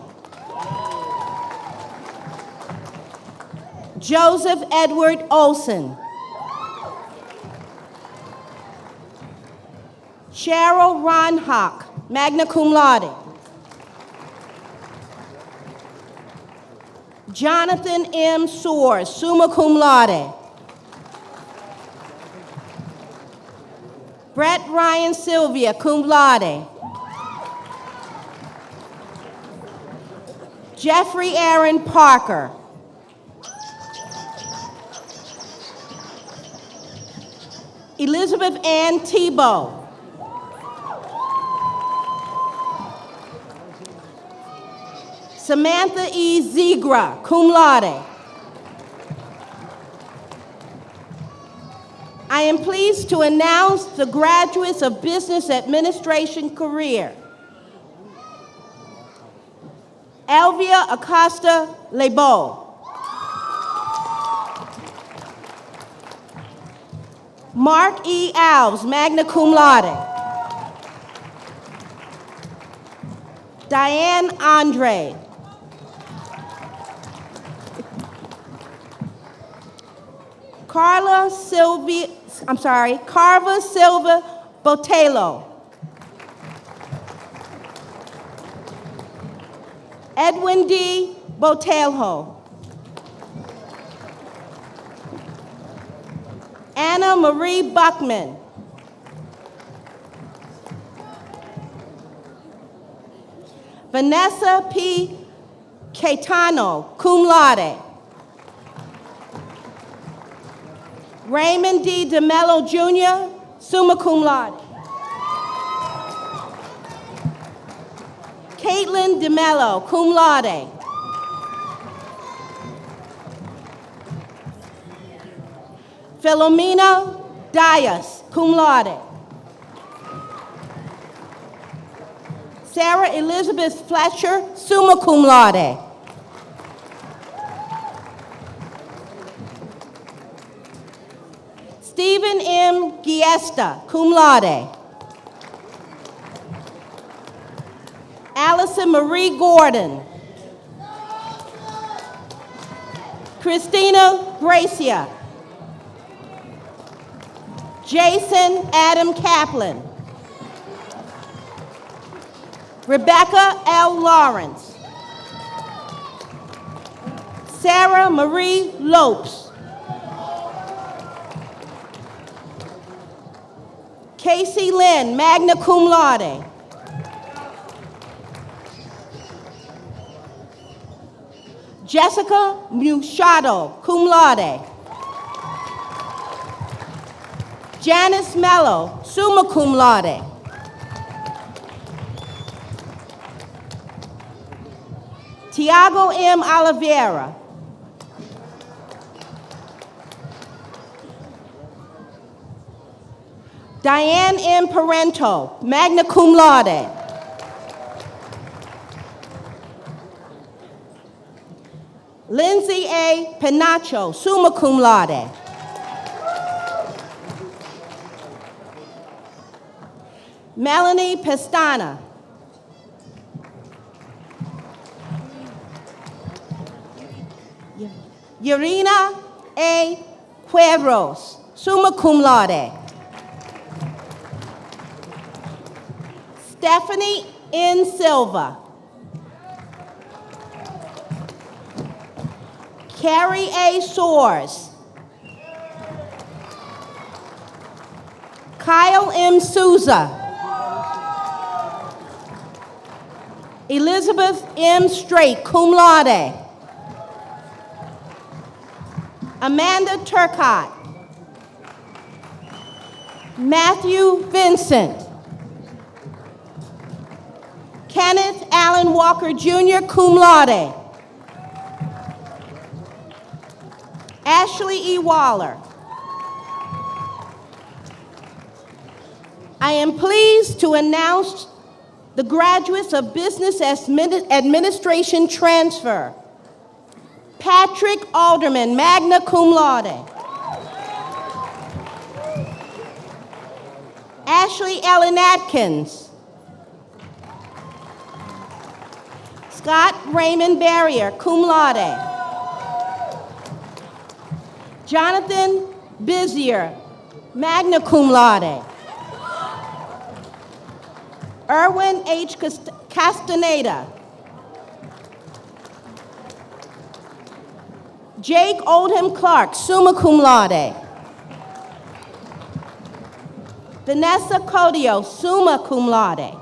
Joseph Edward Olson. Cheryl Ronhock, magna cum laude. Jonathan M. Soar, summa cum laude. Brett Ryan Sylvia, cum laude. Jeffrey Aaron Parker. Elizabeth Ann Tebow. Samantha E. Zigra, cum laude. I am pleased to announce the graduates of Business Administration career. Elvia Acosta Lebeau. Mark E. Alves, magna cum laude. Diane Andre. Carva Silva Botelho. Edwin D. Botelho. Anna Marie Buckman. Vanessa P. Caetano, cum laude. Raymond D. DeMello Jr., summa cum laude. Caitlin DeMello, cum laude. Philomena Dias, cum laude. Sarah Elizabeth Fletcher, summa cum laude. Stephen M. Giesta, cum laude. Allison Marie Gordon. Christina Gracia. Jason Adam Kaplan. Rebecca L. Lawrence. Sarah Marie Lopes. Casey Lynn, magna cum laude. Jessica Musciato, cum laude. Janice Mello, summa cum laude. Tiago M. Oliveira. Diane M. Parento, magna cum laude. Lindsay A. Pinacho, summa cum laude. Melanie Pestana. Urina A. Cuevros, summa cum laude. Stephanie N. Silva. Carrie A. Soares. Kyle M. Souza. Elizabeth M. Straight, cum laude. Amanda Turcott. Matthew Vincent. Kenneth Allen Walker Jr., cum laude. Ashley E. Waller. I am pleased to announce the graduates of Business Administration transfer. Patrick Alderman, magna cum laude. Ashley Ellen Atkins. Scott Raymond Barrier, cum laude. Jonathan Bizier, magna cum laude. Erwin H. Castaneda. Jake Oldham Clark, summa cum laude. Vanessa Codio, summa cum laude.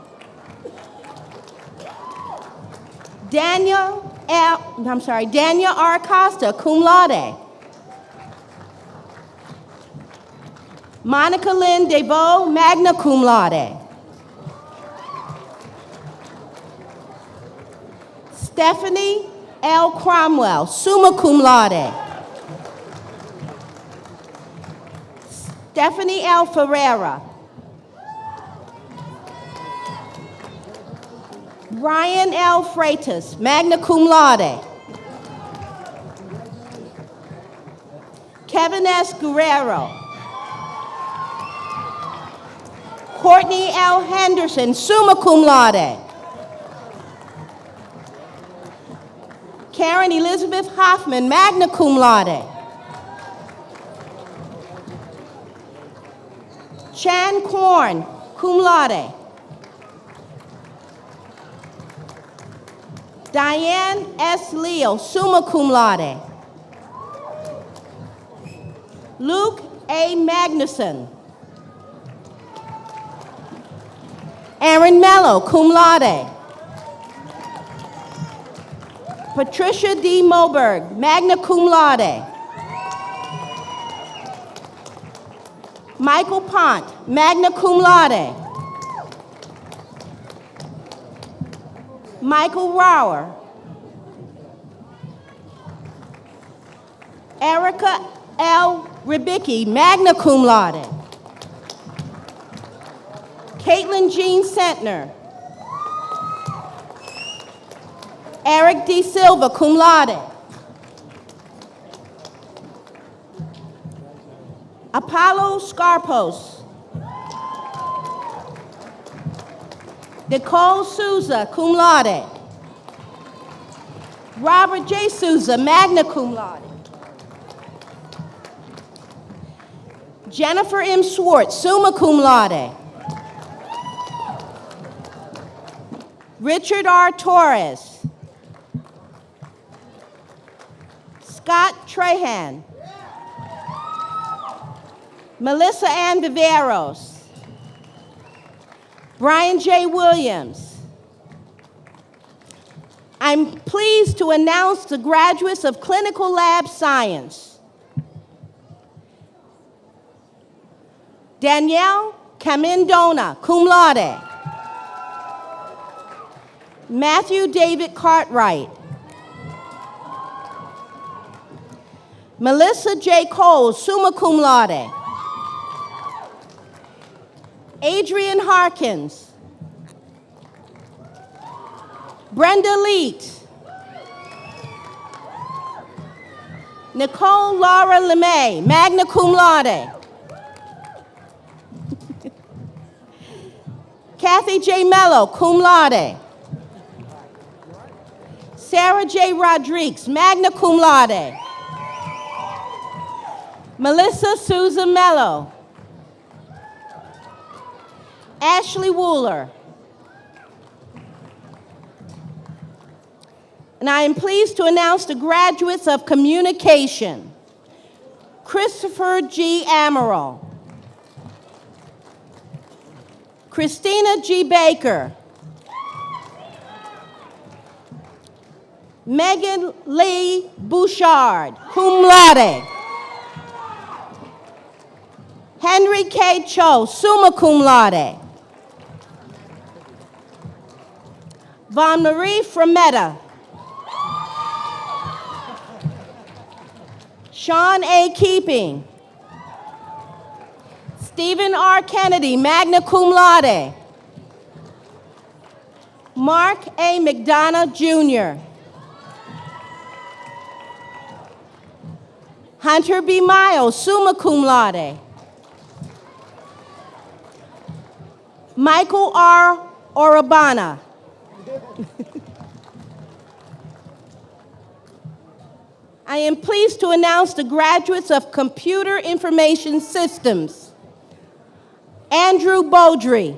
Daniel R. Costa, cum laude. Monica Lynn DeVoe, magna cum laude. Stephanie L. Cromwell, summa cum laude. Stephanie L. Ferreira. Brian L. Freitas, magna cum laude. Kevin S. Guerrero. Courtney L. Henderson, summa cum laude. Karen Elizabeth Hoffman, magna cum laude. Chan Korn, cum laude. Diane S. Leo, summa cum laude. Luke A. Magnuson. Aaron Mello, cum laude. Patricia D. Moberg, magna cum laude. Michael Pont, magna cum laude. Michael Rauer. Erica L. Ribicki, magna cum laude. Caitlin Jean Sentner. Eric D. Silva, cum laude. Apollo Scarpos. Nicole Souza, cum laude. Robert J. Souza, magna cum laude. Jennifer M. Swartz, summa cum laude. Richard R. Torres. Scott Trahan. Melissa Ann Viveros. Brian J. Williams. I'm pleased to announce the graduates of Clinical Lab Science. Danielle Camindona, cum laude. Matthew David Cartwright. Melissa J. Cole, summa cum laude. Adrian Harkins. Brenda Leet. Nicole Laura LeMay, magna cum laude. Kathy J. Mello, cum laude. Sarah J. Rodriguez, magna cum laude. Melissa Susan Mello. Ashley Wooler. And I am pleased to announce the graduates of Communication. Christopher G. Amaral. Christina G. Baker. Megan Lee Bouchard, cum laude. Henry K. Cho, summa cum laude. Von Marie Frometta. Sean A. Keeping. Stephen R. Kennedy, magna cum laude. Mark A. McDonough, Jr. Hunter B. Miles, summa cum laude. Michael R. Orabana. I am pleased to announce the graduates of Computer Information Systems. Andrew Beaudry.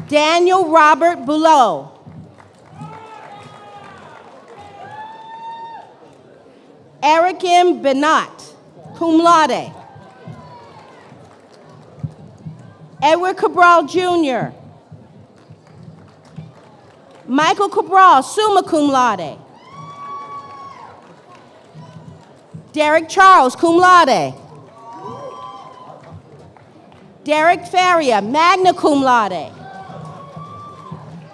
Daniel Robert Boulot. Eric M. Benat, cum laude. Edward Cabral Jr. Michael Cabral, summa cum laude. Derek Charles, cum laude. Derek Faria, magna cum laude.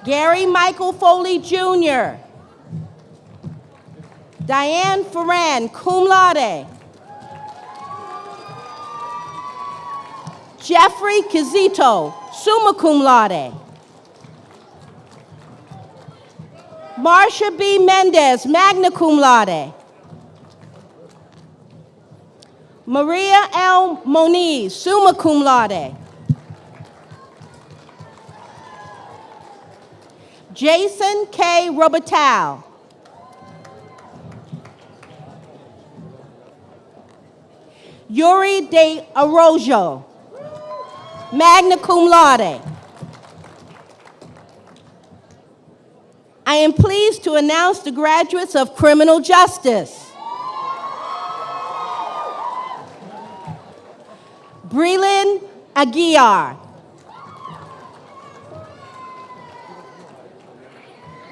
Gary Michael Foley Jr. Diane Ferran, cum laude. Jeffrey Quizito, summa cum laude. Marsha B. Mendez, magna cum laude. Maria L. Moniz, summa cum laude. Jason K. Robital. Yuri de Arrojo, magna cum laude. I am pleased to announce the graduates of Criminal Justice. Breland Aguiar.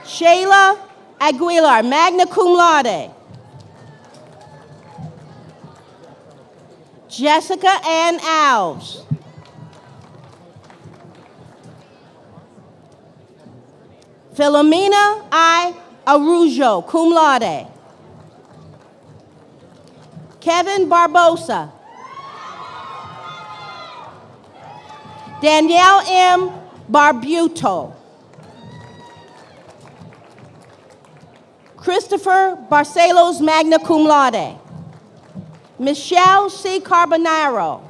Shayla Aguilar, magna cum laude. Jessica Ann Alves. Philomena I. Arujo, cum laude. Kevin Barbosa. Danielle M. Barbuto. Christopher Barcelos, magna cum laude. Michelle C. Carbonaro.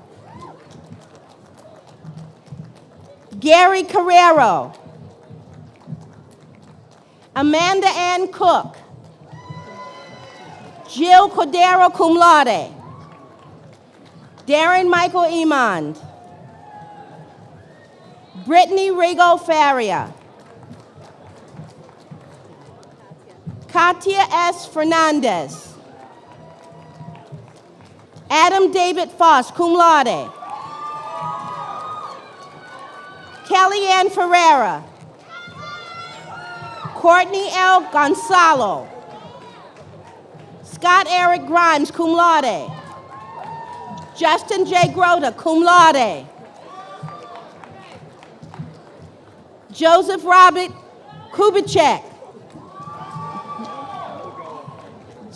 Gary Carrero. Amanda Ann Cook. Jill Cordero, cum laude. Darren Michael Emond. Brittany Rigo Faria. Katia S. Fernandez. Adam David Foss, cum laude. Kelly Ann Ferreira. Courtney L. Gonzalo. Scott Eric Grimes, cum laude. Justin J. Grota, cum laude. Joseph Robert Kubitschek.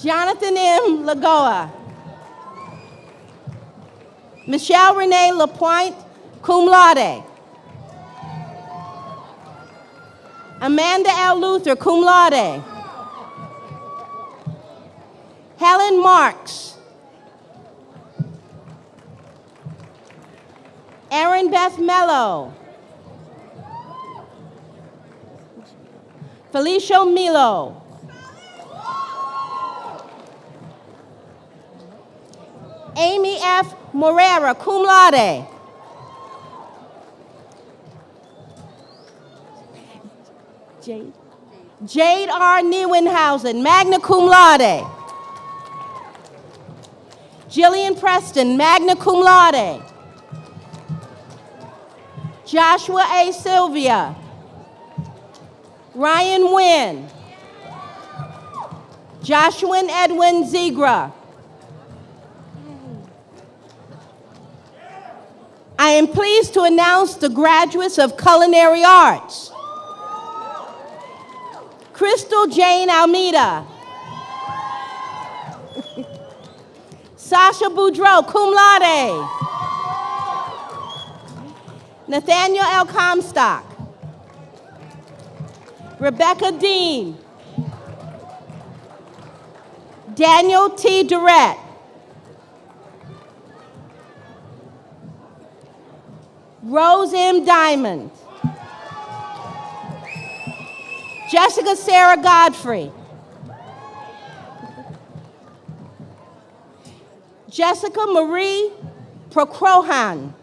Jonathan M. Lagoa. Michelle Renee Lapointe, cum laude. Amanda L. Luther, cum laude. Helen Marks. Erin Beth Mello. Felicio Milo. Amy F. Morera, cum laude. Jade R. Neuenhausen, magna cum laude. Jillian Preston, magna cum laude. Joshua A. Sylvia. Ryan Wynn. Joshua Edwin Zegra. I am pleased to announce the graduates of culinary arts. Crystal Jane Almeida. Sasha Boudreau, cum laude. Nathaniel L. Comstock. Rebecca Dean. Daniel T. Durrett. Rose M. Diamond. Jessica Sarah Godfrey. Jessica Marie Procrohan.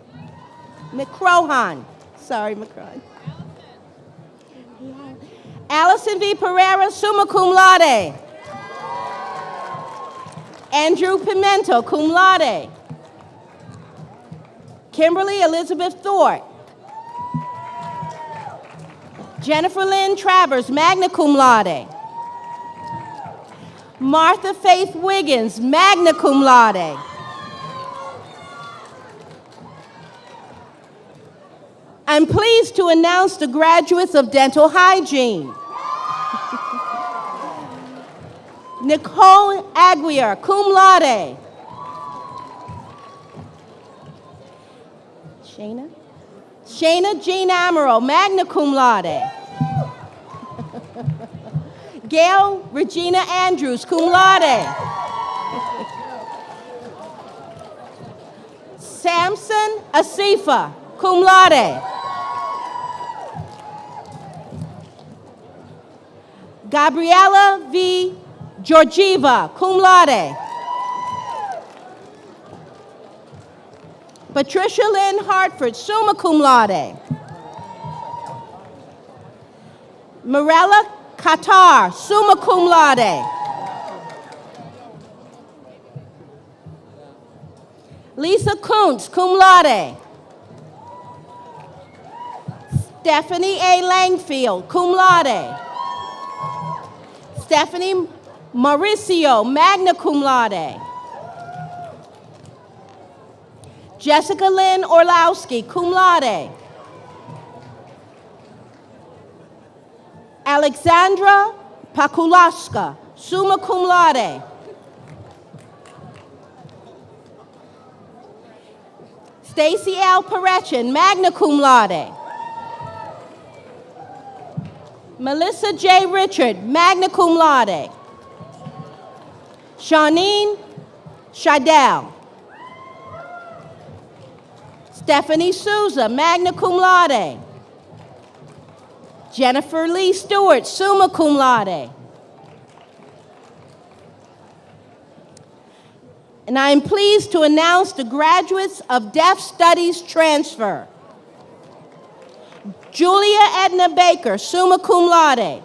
McCrohan. Sorry, McCrohan. Allison V. Pereira, summa cum laude. Andrew Pimento, cum laude. Kimberly Elizabeth Thorpe. Jennifer Lynn Travers, magna cum laude. Martha Faith Wiggins, magna cum laude. I'm pleased to announce the graduates of dental hygiene. Nicole Aguirre, cum laude. Shayna Jean Amaro, magna cum laude. Gail Regina Andrews, cum laude. Samson Asifa, cum laude. Gabriela V. Georgieva, cum laude. Patricia Lynn Hartford, summa cum laude. Mirella Qatar, summa cum laude. Lisa Kuntz, cum laude. Stephanie A. Langfield, cum laude. Stephanie Mauricio, magna cum laude. Jessica Lynn Orlowski, cum laude. Alexandra Pakulaska, summa cum laude. Stacy L. Perechin, magna cum laude. Melissa J. Richard, magna cum laude. Shawneen Shidell. Stephanie Souza, magna cum laude. Jennifer Lee Stewart, summa cum laude. And I am pleased to announce the graduates of Deaf Studies transfer. Julia Edna Baker, summa cum laude.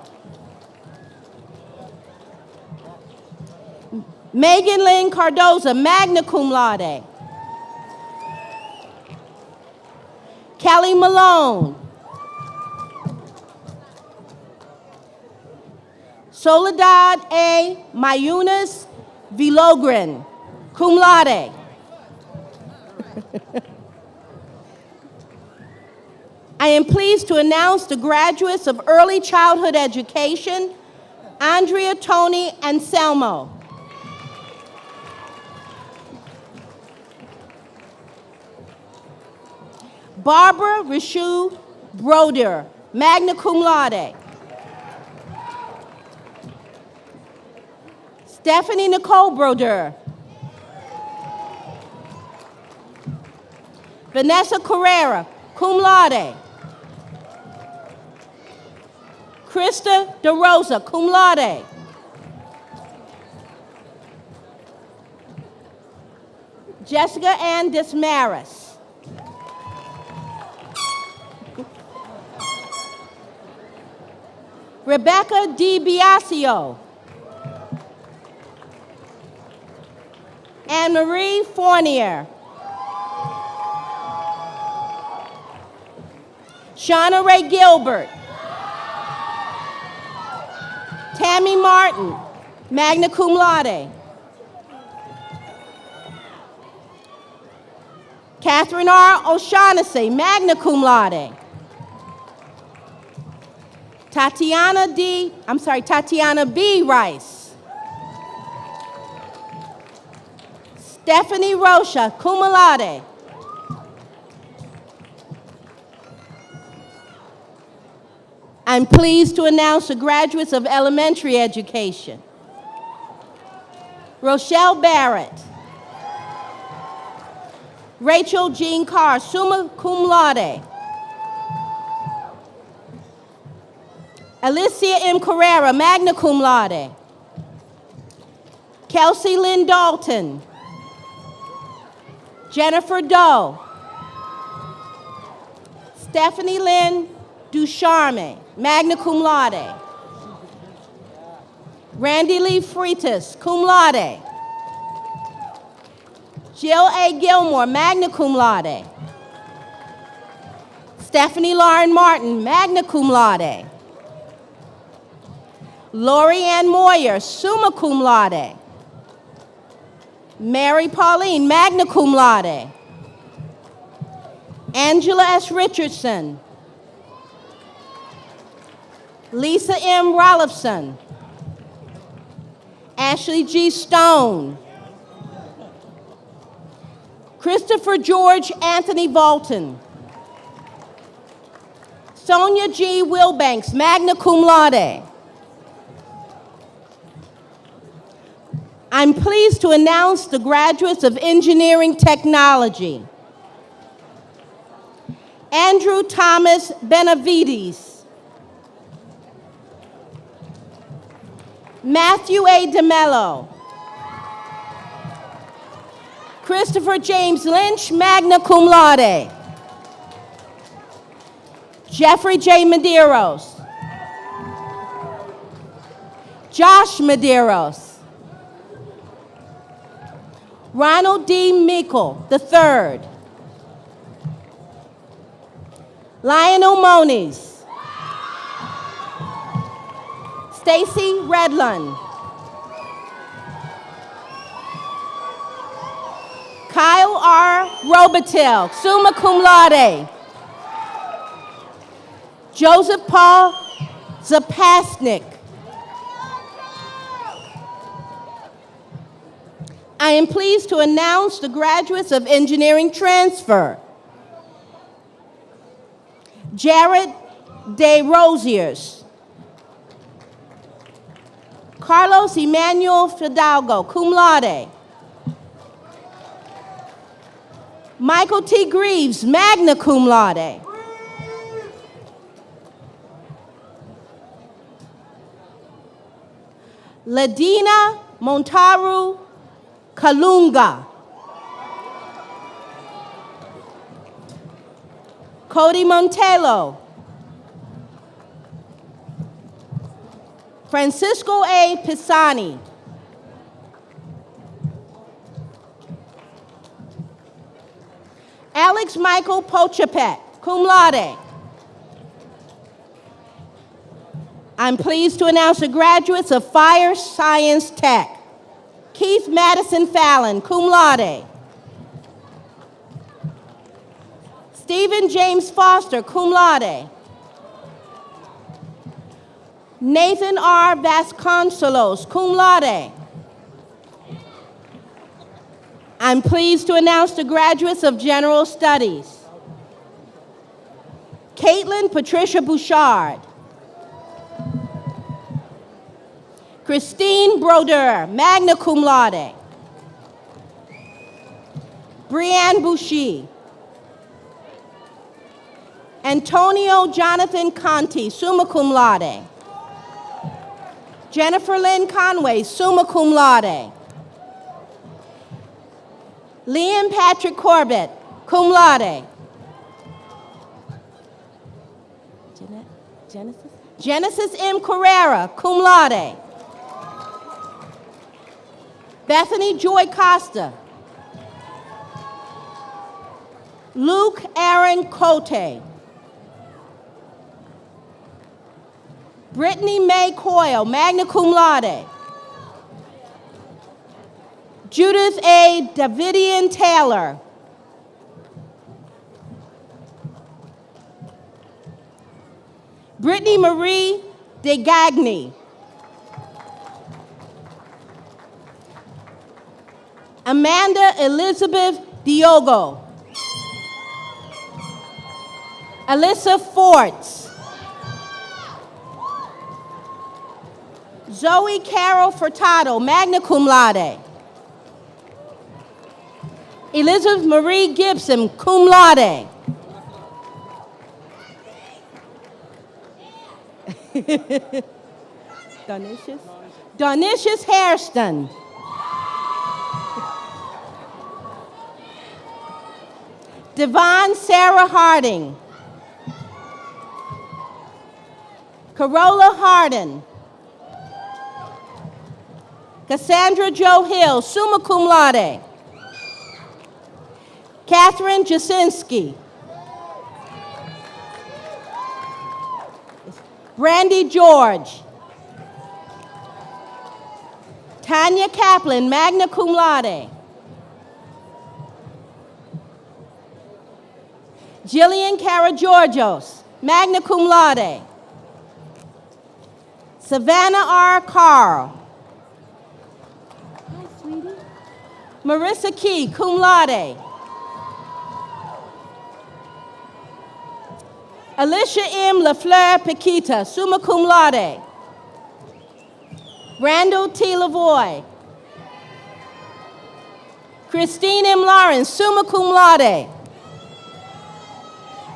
Megan Lynn Cardoza, magna cum laude. Kelly Malone. Soledad A. Mayunas Vilogren, cum laude. I am pleased to announce the graduates of Early Childhood Education, Andrea Tony Anselmo. Barbara Rishu Broder, magna cum laude. Stephanie Nicole Broder. Vanessa Carrera, cum laude. Krista DeRosa, cum laude. Jessica Ann Dismaris. Rebecca D. Biasio. Anne-Marie Fournier. Shauna Ray Gilbert. Tammy Martin, magna cum laude. Catherine R. O'Shaughnessy, magna cum laude. Tatiana B. Rice. Stephanie Rocha, cum laude. I'm pleased to announce the graduates of elementary education. Rochelle Barrett. Rachel Jean Carr, summa cum laude. Alicia M. Carrera, magna cum laude. Kelsey Lynn Dalton. Jennifer Doe. Stephanie Lynn Ducharme, magna cum laude. Randy Lee Freitas, cum laude. Jill A. Gilmore, magna cum laude. Stephanie Lauren Martin, magna cum laude. Lori Ann Moyer, summa cum laude. Mary Pauline, magna cum laude. Angela S. Richardson. Lisa M. Rollifson. Ashley G. Stone. Christopher George Anthony Volton. Sonia G. Wilbanks, magna cum laude. I'm pleased to announce the graduates of engineering technology. Andrew Thomas Benavides. Matthew A. DeMello. Christopher James Lynch, magna cum laude. Jeffrey J. Medeiros. Josh Medeiros. Ronald D. Meikle III. Lionel Moniz. Stacy Redlund. Kyle R. Robitil, summa cum laude. Joseph Paul Zapasnik. I am pleased to announce the graduates of engineering transfer. Jared De Rosiers. Carlos Emmanuel Fidalgo, cum laude. Michael T. Greaves, magna cum laude. Ladina Montaru Kalunga. Cody Montelo. Francisco A. Pisani. Alex Michael Pochapek, cum laude. I'm pleased to announce the graduates of Fire Science Tech. Keith Madison Fallon, cum laude. Stephen James Foster, cum laude. Nathan R. Vasconcelos, cum laude. I'm pleased to announce the graduates of General Studies. Caitlin Patricia Bouchard. Christine Brodeur, magna cum laude. Brianne Bouchy. Antonio Jonathan Conti, summa cum laude. Jennifer Lynn Conway, summa cum laude. Liam Patrick Corbett, cum laude. Genesis M. Carrera, cum laude. Bethany Joy Costa. Luke Aaron Cote. Brittany May Coyle, magna cum laude. Judith A. Davidian Taylor. Brittany Marie DeGagni. Amanda Elizabeth Diogo. Alyssa Forts. Zoe Carol Furtado, magna cum laude. Elizabeth Marie Gibson, cum laude. Donicious Hairston. Devon Sarah Harding. Carola Hardin. Cassandra Jo Hill, summa cum laude. Catherine Jasinski. Brandy George. Tanya Kaplan, magna cum laude. Jillian Karageorgios, magna cum laude. Savannah R. Carl. Hi, sweetie. Marissa Key, cum laude. Alicia M. LaFleur Paquita, summa cum laude. Randall T. Lavoie. Christine M. Lawrence, summa cum laude.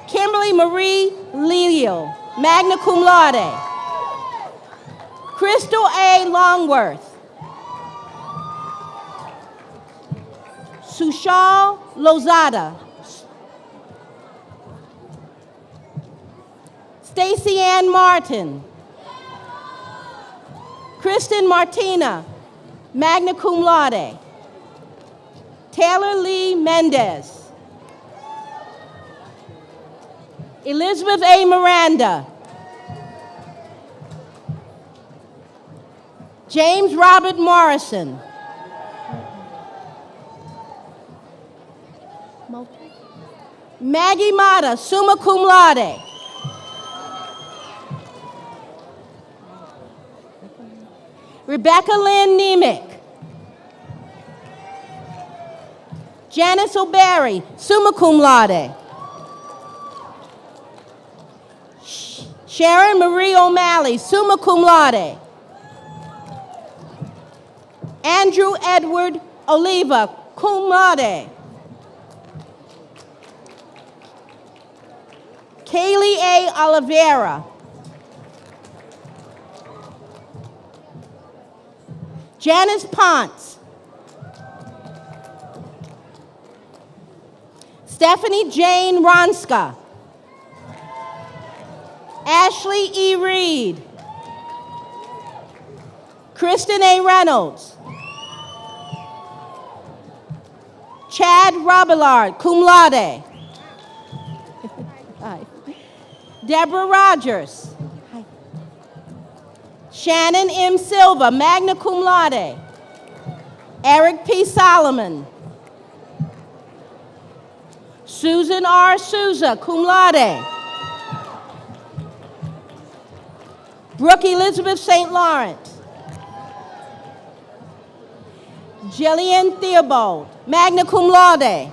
Kimberly Marie Leo, magna cum laude. Crystal A. Longworth. Sushal Lozada. Stacy Ann Martin. Kristen Martina, magna cum laude. Taylor Lee Mendez. Elizabeth A. Miranda. James Robert Morrison. Maggie Mata, summa cum laude. Rebecca Lynn Nemick. Janice O'Barry, summa cum laude. Sharon Marie O'Malley, summa cum laude. Andrew Edward Oliva, cum laude. Kaylee A. Oliveira. Janice Ponce. Stephanie Jane Ronska. Ashley E. Reed. Kristen A. Reynolds. Chad Robillard, cum laude. Hi. Deborah Rogers. Hi. Shannon M. Silva, magna cum laude. Eric P. Solomon. Susan R. Souza, cum laude. Brooke Elizabeth St. Lawrence. Jillian Theobald, magna cum laude.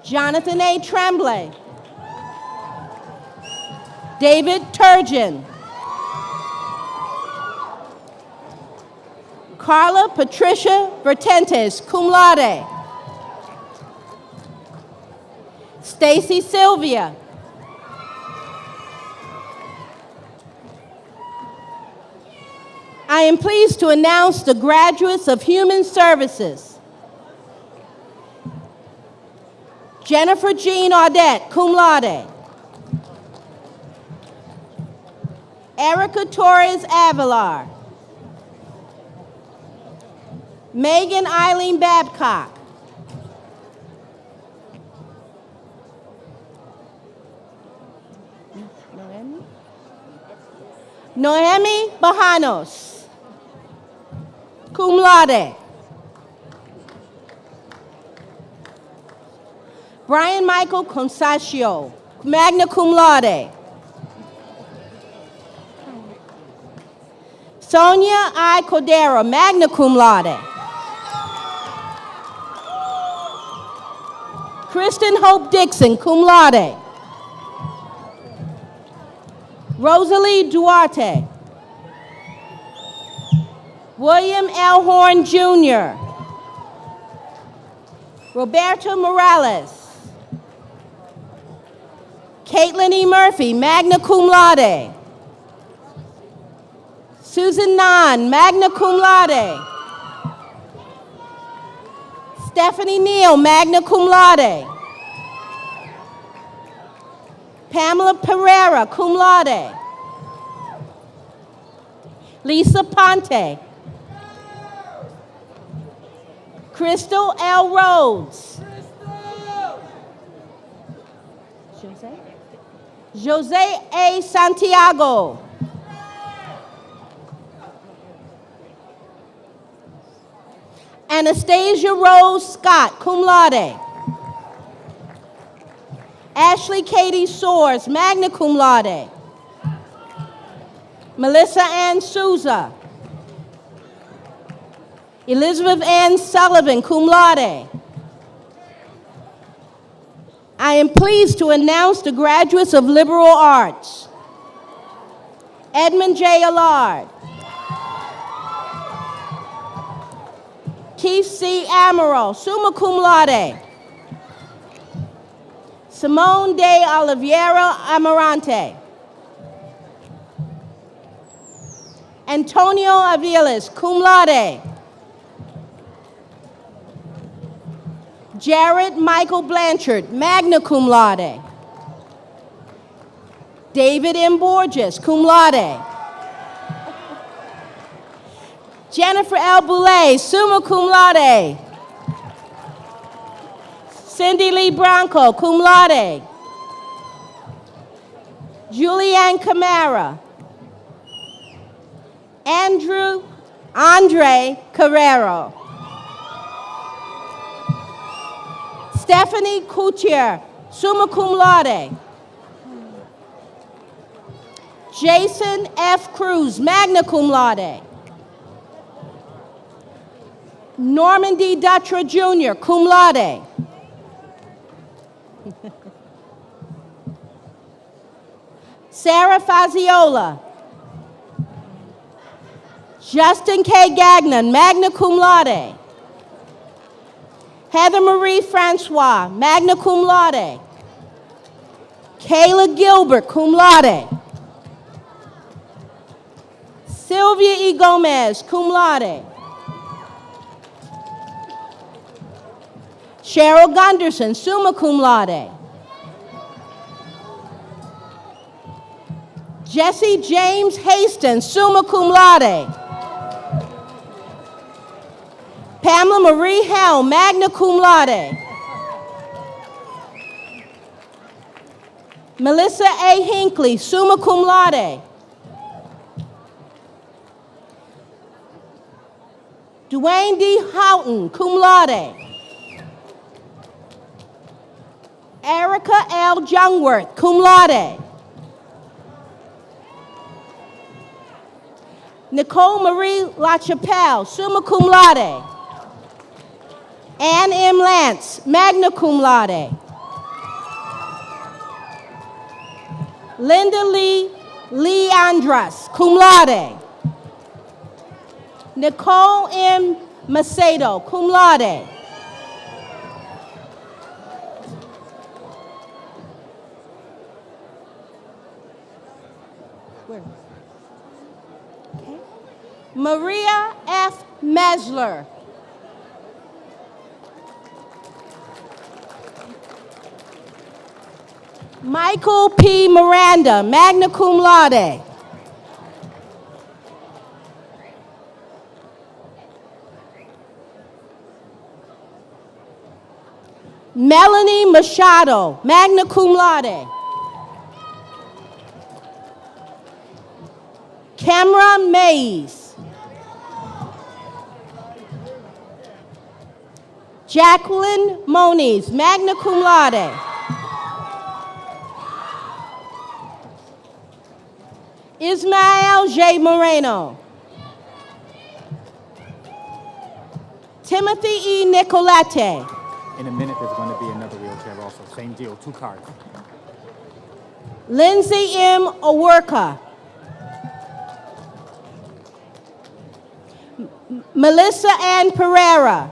Jonathan A. Tremblay. David Turgeon. Carla Patricia Vertentes, cum laude. Stacy Sylvia. I am pleased to announce the graduates of Human Services. Jennifer Jean Audette, cum laude. Erica Torres Avalar. Megan Eileen Babcock. Noemi Bajanos, cum laude. Brian Michael Consaccio, magna cum laude. Sonia I. Cordero, magna cum laude. Kristen Hope Dixon, cum laude. Rosalie Duarte. William L. Horn Jr. Roberto Morales. Caitlin E. Murphy, magna cum laude. Susan Nahn, magna cum laude. Stephanie Neal, magna cum laude. Pamela Pereira, cum laude. Lisa Ponte. Crystal L. Rhodes. Jose A. Santiago. Anastasia Rose Scott, cum laude. Ashley Katie Soares, magna cum laude. Melissa Ann Souza. Elizabeth Ann Sullivan, cum laude. I am pleased to announce the graduates of liberal arts. Edmund J. Allard. Keith C. Amaral, summa cum laude. Simone de Oliveira Amarante. Antonio Aviles, cum laude. Jared Michael Blanchard, magna cum laude. David M. Borges, cum laude. Jennifer L. Boulay, summa cum laude. Cindy Lee Bronco, cum laude. Julianne Camara. Andre Carrero. Stephanie Coutier, summa cum laude. Jason F. Cruz, magna cum laude. Norman D. Dutra Jr., cum laude. Sarah Faziola. Justin K. Gagnon, magna cum laude. Heather Marie Francois, magna cum laude. Kayla Gilbert, cum laude. Sylvia E. Gomez, cum laude. Cheryl Gunderson, summa cum laude. Jesse James Hastings, summa cum laude. Pamela Marie Helm, magna cum laude. Melissa A. Hinckley, summa cum laude. Dwayne D. Houghton, cum laude. Erica L. Jungworth, cum laude. Nicole Marie LaChapelle, summa cum laude. Ann M. Lance, magna cum laude. Linda Lee Andras, cum laude. Nicole M. Macedo, cum laude. Okay. Maria F. Mesler. Michael P. Miranda, magna cum laude. Melanie Machado, magna cum laude. Cameron Mays. Jacqueline Moniz, magna cum laude. Ismael J. Moreno. Timothy E. Nicolette. In a minute, there's going to be another wheelchair also. Same deal, 2 cars. Lindsay M. Owerka. Melissa Ann Pereira.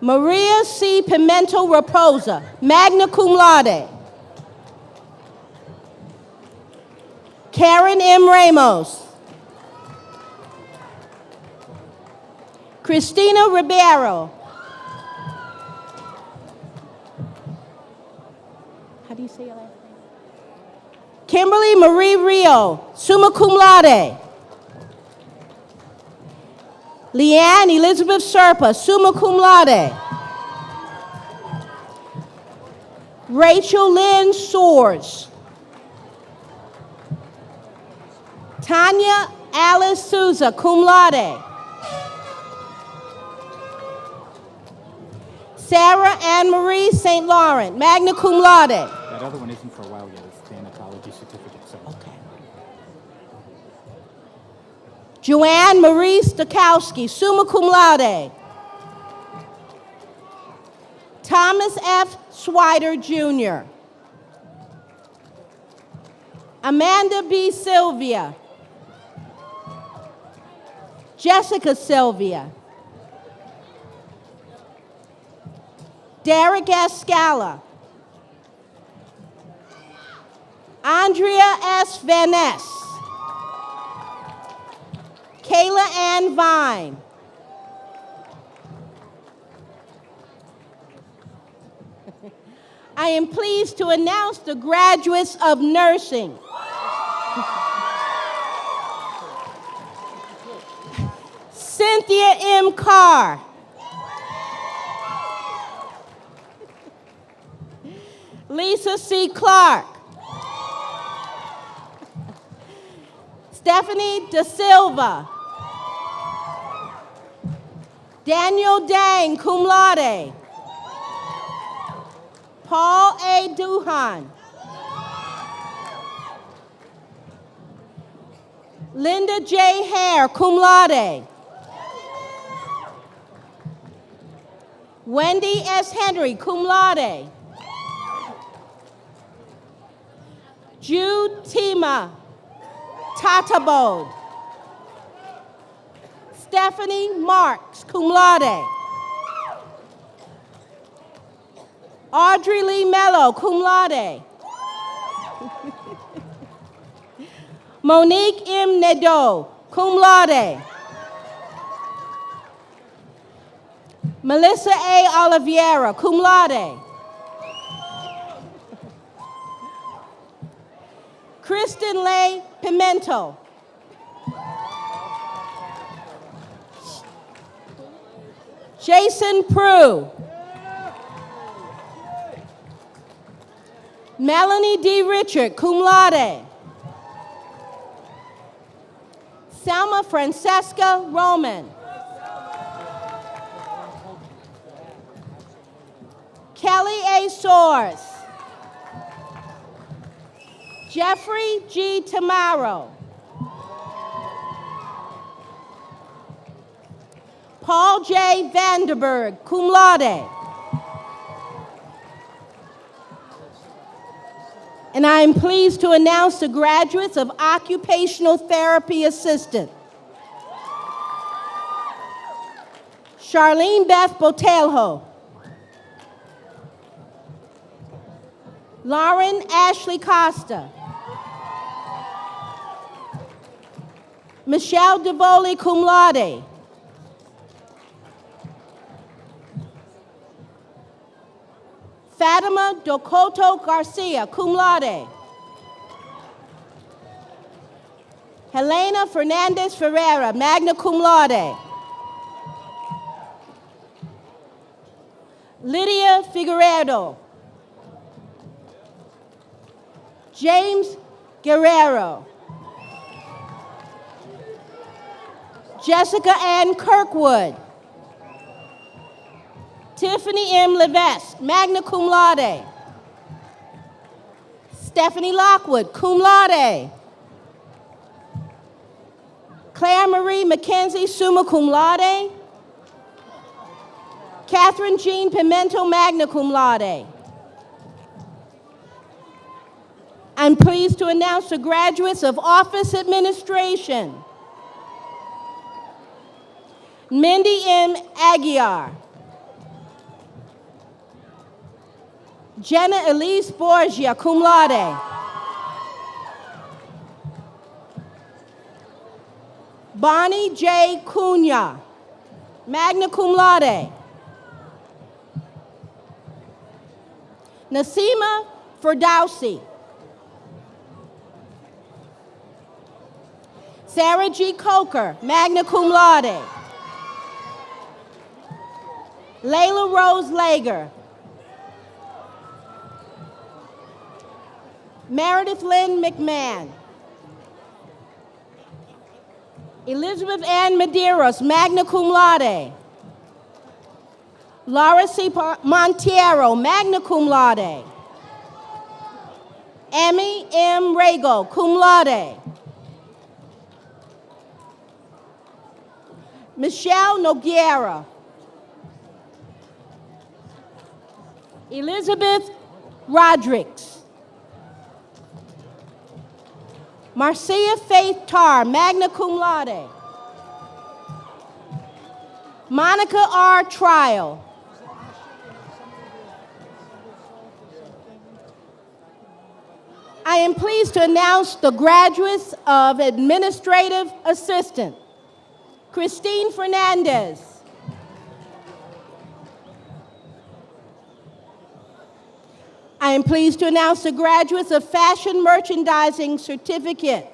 Maria C. Pimento Raposa, magna cum laude. Karen M. Ramos. Christina Ribeiro. How do you say your last name? Kimberly Marie Rio, summa cum laude. Leanne Elizabeth Serpa, summa cum laude. Rachel Lynn Soares. Tanya Alice Souza, cum laude. Sarah Ann Marie St. Laurent, magna cum laude. That other one isn't for a while yet. It's the anthology certificate. So. Okay. Joanne Marie Stokowski, summa cum laude. Thomas F. Swider, Jr. Amanda B. Sylvia. Jessica Sylvia. Derek S. Scala. Andrea S. Van Ness. Kayla Ann Vine. I am pleased to announce the graduates of nursing. Cynthia M. Carr. Lisa C. Clark. Stephanie Da Silva. Daniel Dang, cum laude. Paul A. Duhan. Linda J. Hare, cum laude. Wendy S. Henry, cum laude. Jude Tima Tatabode. Stephanie Marks, cum laude. Audrey Lee Mello, cum laude. Monique M. Nadeau, cum laude. Melissa A. Oliveira, cum laude. Kristen Lay Pimento. Jason Prue. Melanie D. Richard, cum laude. Selma Francesca Roman. Kelly A. Soares. Jeffrey G. Tamaro. Paul J. Vanderberg, cum laude. And I am pleased to announce the graduates of Occupational Therapy Assistant. Charlene Beth Botelho. Lauren Ashley Costa. Michelle DeVoli, cum laude. Fatima Dokoto Garcia, cum laude. Helena Fernandez Ferreira, magna cum laude. Lydia Figueredo. James Guerrero. Jessica Ann Kirkwood. Tiffany M. Levesque, magna cum laude. Stephanie Lockwood, cum laude. Claire Marie McKenzie, summa cum laude. Catherine Jean Pimento, magna cum laude. I'm pleased to announce the graduates of Office Administration. Mindy M. Aguiar. Jenna Elise Borgia, cum laude. Bonnie J. Cunha, magna cum laude. Nasima Ferdowsi. Sarah G. Coker, magna cum laude. Layla Rose Lager. Meredith Lynn McMahon. Elizabeth Ann Medeiros, magna cum laude. Laura C. Montiero, magna cum laude. Emmy M. Rago, cum laude. Michelle Noguera. Elizabeth Rodrigues. Marcia Faith Tarr, magna cum laude. Monica R. Trial. I am pleased to announce the graduates of Administrative Assistant. Christine Fernandez. I am pleased to announce the graduates of Fashion Merchandising Certificate.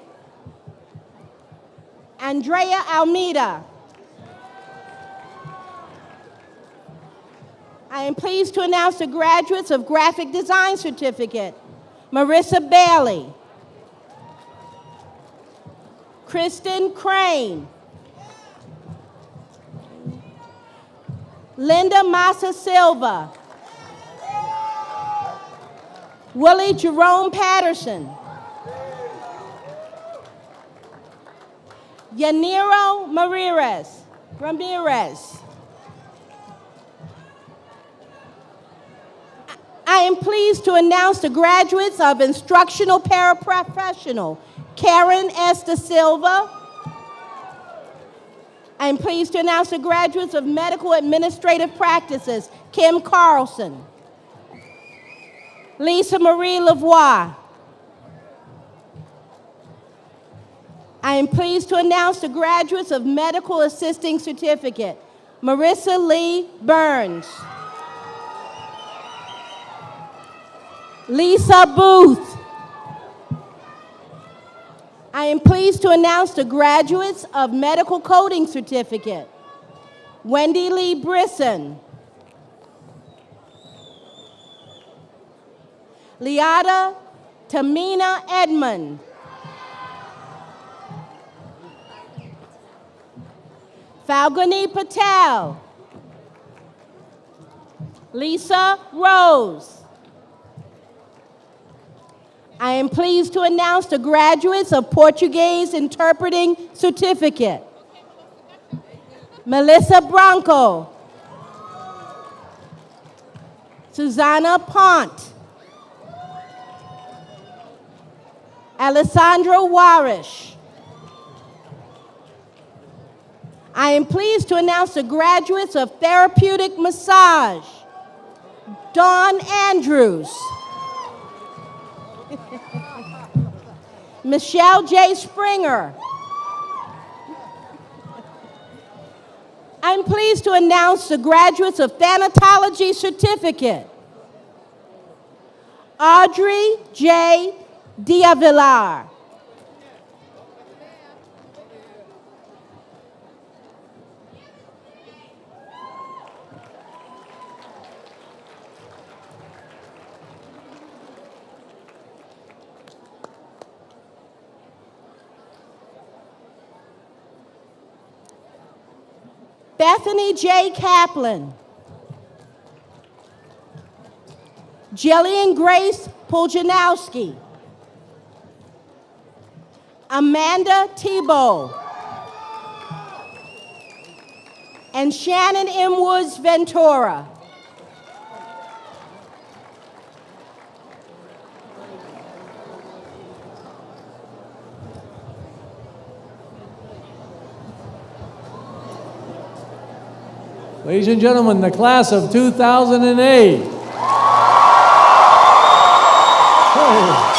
Andrea Almeida. I am pleased to announce the graduates of Graphic Design Certificate. Marissa Bailey. Kristen Crane. Linda Massa Silva. Willie Jerome Patterson. Yaniro Ramirez. I am pleased to announce the graduates of Instructional Paraprofessional, Karen S. Da Silva. I am pleased to announce the graduates of Medical Administrative Practices, Kim Carlson. Lisa Marie Lavoie. I am pleased to announce the graduates of Medical Assisting Certificate, Marissa Lee Burns. Lisa Booth. I am pleased to announce the graduates of Medical Coding Certificate, Wendy Lee Brisson. Liada Tamina Edmond. Falguni Patel. Lisa Rose. I am pleased to announce the graduates of Portuguese Interpreting Certificate. Melissa Branco. Susanna Pont. Alessandra Warish. I am pleased to announce the graduates of Therapeutic Massage. Dawn Andrews. Michelle J. Springer. I'm pleased to announce the graduates of Thanatology Certificate. Audrey J. Diavillar. Bethany J. Kaplan. Jillian Grace Puljanowski. Amanda Tebow. And Shannon M. Woods Ventura. Ladies and gentlemen, the class of 2008. Hey.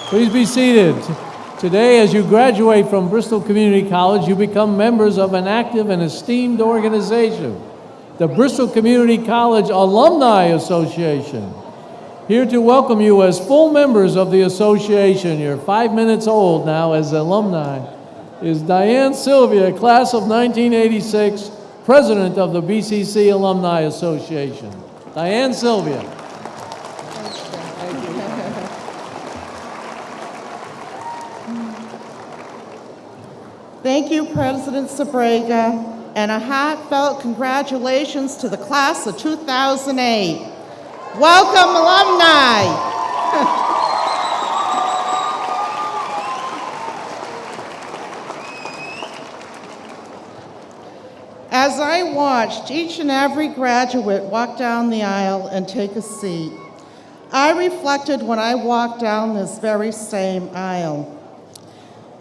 Please be seated. Today, as you graduate from Bristol Community College, you become members of an active and esteemed organization, the Bristol Community College Alumni Association. Here to welcome you as full members of the association, you're 5 minutes old now as alumni, is Diane Sylvia, class of 1986, president of the BCC Alumni Association. Diane Sylvia. Thank you, President Sabrega, and a heartfelt congratulations to the class of 2008. Welcome, alumni. As I watched each and every graduate walk down the aisle and take a seat, I reflected when I walked down this very same aisle.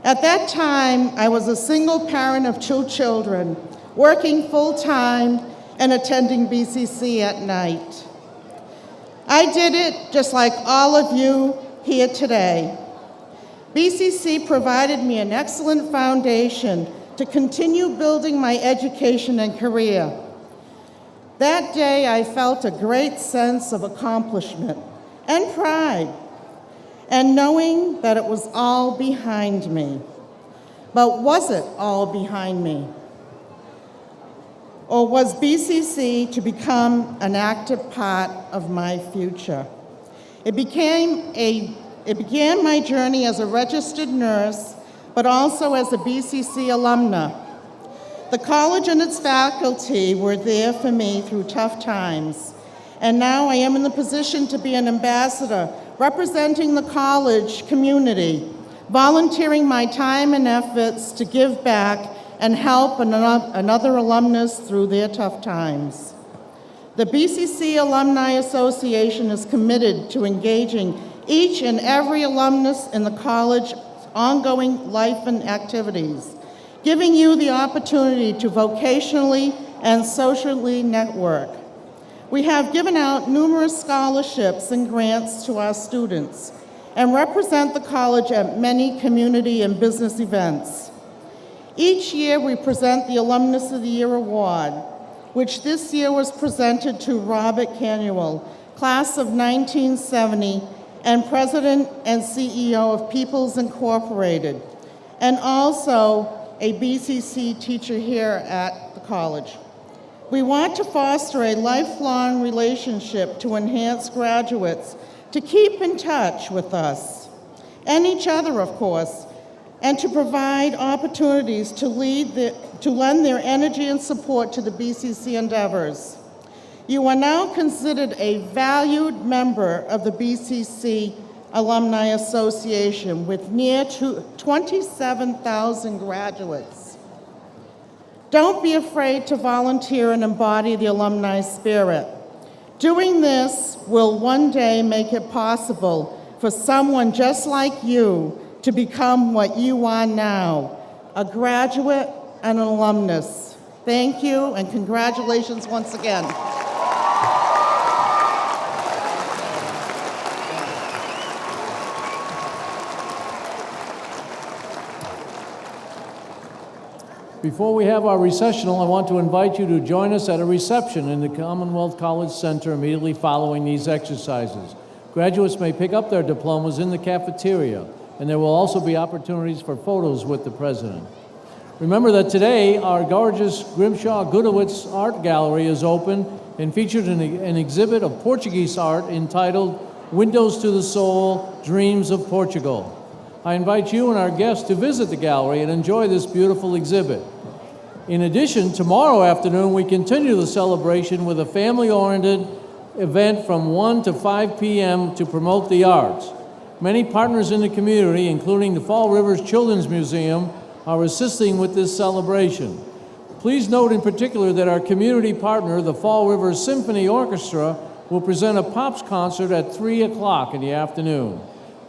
At that time, I was a single parent of 2 children, working full-time and attending BCC at night. I did it just like all of you here today. BCC provided me an excellent foundation to continue building my education and career. That day, I felt a great sense of accomplishment and pride, and knowing that it was all behind me. But was it all behind me? Or was BCC to become an active part of my future? It began my journey as a registered nurse, but also as a BCC alumna. The college and its faculty were there for me through tough times, and now I am in the position to be an ambassador representing the college community, volunteering my time and efforts to give back and help another alumnus through their tough times. The BCC Alumni Association is committed to engaging each and every alumnus in the college's ongoing life and activities, giving you the opportunity to vocationally and socially network. We have given out numerous scholarships and grants to our students and represent the college at many community and business events. Each year we present the Alumnus of the Year Award, which this year was presented to Robert Canuel, class of 1970, and President and CEO of Peoples Incorporated, and also a BCC teacher here at the college. We want to foster a lifelong relationship to enhance graduates to keep in touch with us, and each other, of course, and to provide opportunities to lend their energy and support to the BCC endeavors. You are now considered a valued member of the BCC Alumni Association with near 27,000 graduates. Don't be afraid to volunteer and embody the alumni spirit. Doing this will one day make it possible for someone just like you to become what you are now, a graduate and an alumnus. Thank you, and congratulations once again. Before we have our recessional, I want to invite you to join us at a reception in the Commonwealth College Center immediately following these exercises. Graduates may pick up their diplomas in the cafeteria, and there will also be opportunities for photos with the president. Remember that today, our gorgeous Grimshaw Gudowitz Art Gallery is open and features an exhibit of Portuguese art entitled Windows to the Soul, Dreams of Portugal. I invite you and our guests to visit the gallery and enjoy this beautiful exhibit. In addition, tomorrow afternoon, we continue the celebration with a family-oriented event from 1 to 5 p.m. to promote the arts. Many partners in the community, including the Fall Rivers Children's Museum, are assisting with this celebration. Please note in particular that our community partner, the Fall Rivers Symphony Orchestra, will present a Pops concert at 3 o'clock in the afternoon.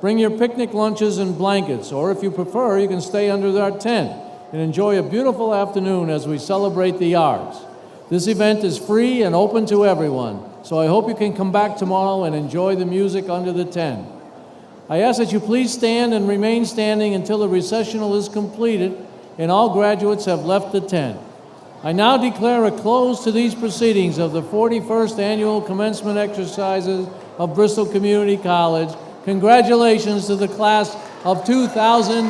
Bring your picnic lunches and blankets, or if you prefer, you can stay under our tent and enjoy a beautiful afternoon as we celebrate the arts. This event is free and open to everyone, so I hope you can come back tomorrow and enjoy the music under the tent. I ask that you please stand and remain standing until the recessional is completed and all graduates have left the tent. I now declare a close to these proceedings of the 41st Annual Commencement Exercises of Bristol Community College. Congratulations to the class of 2008.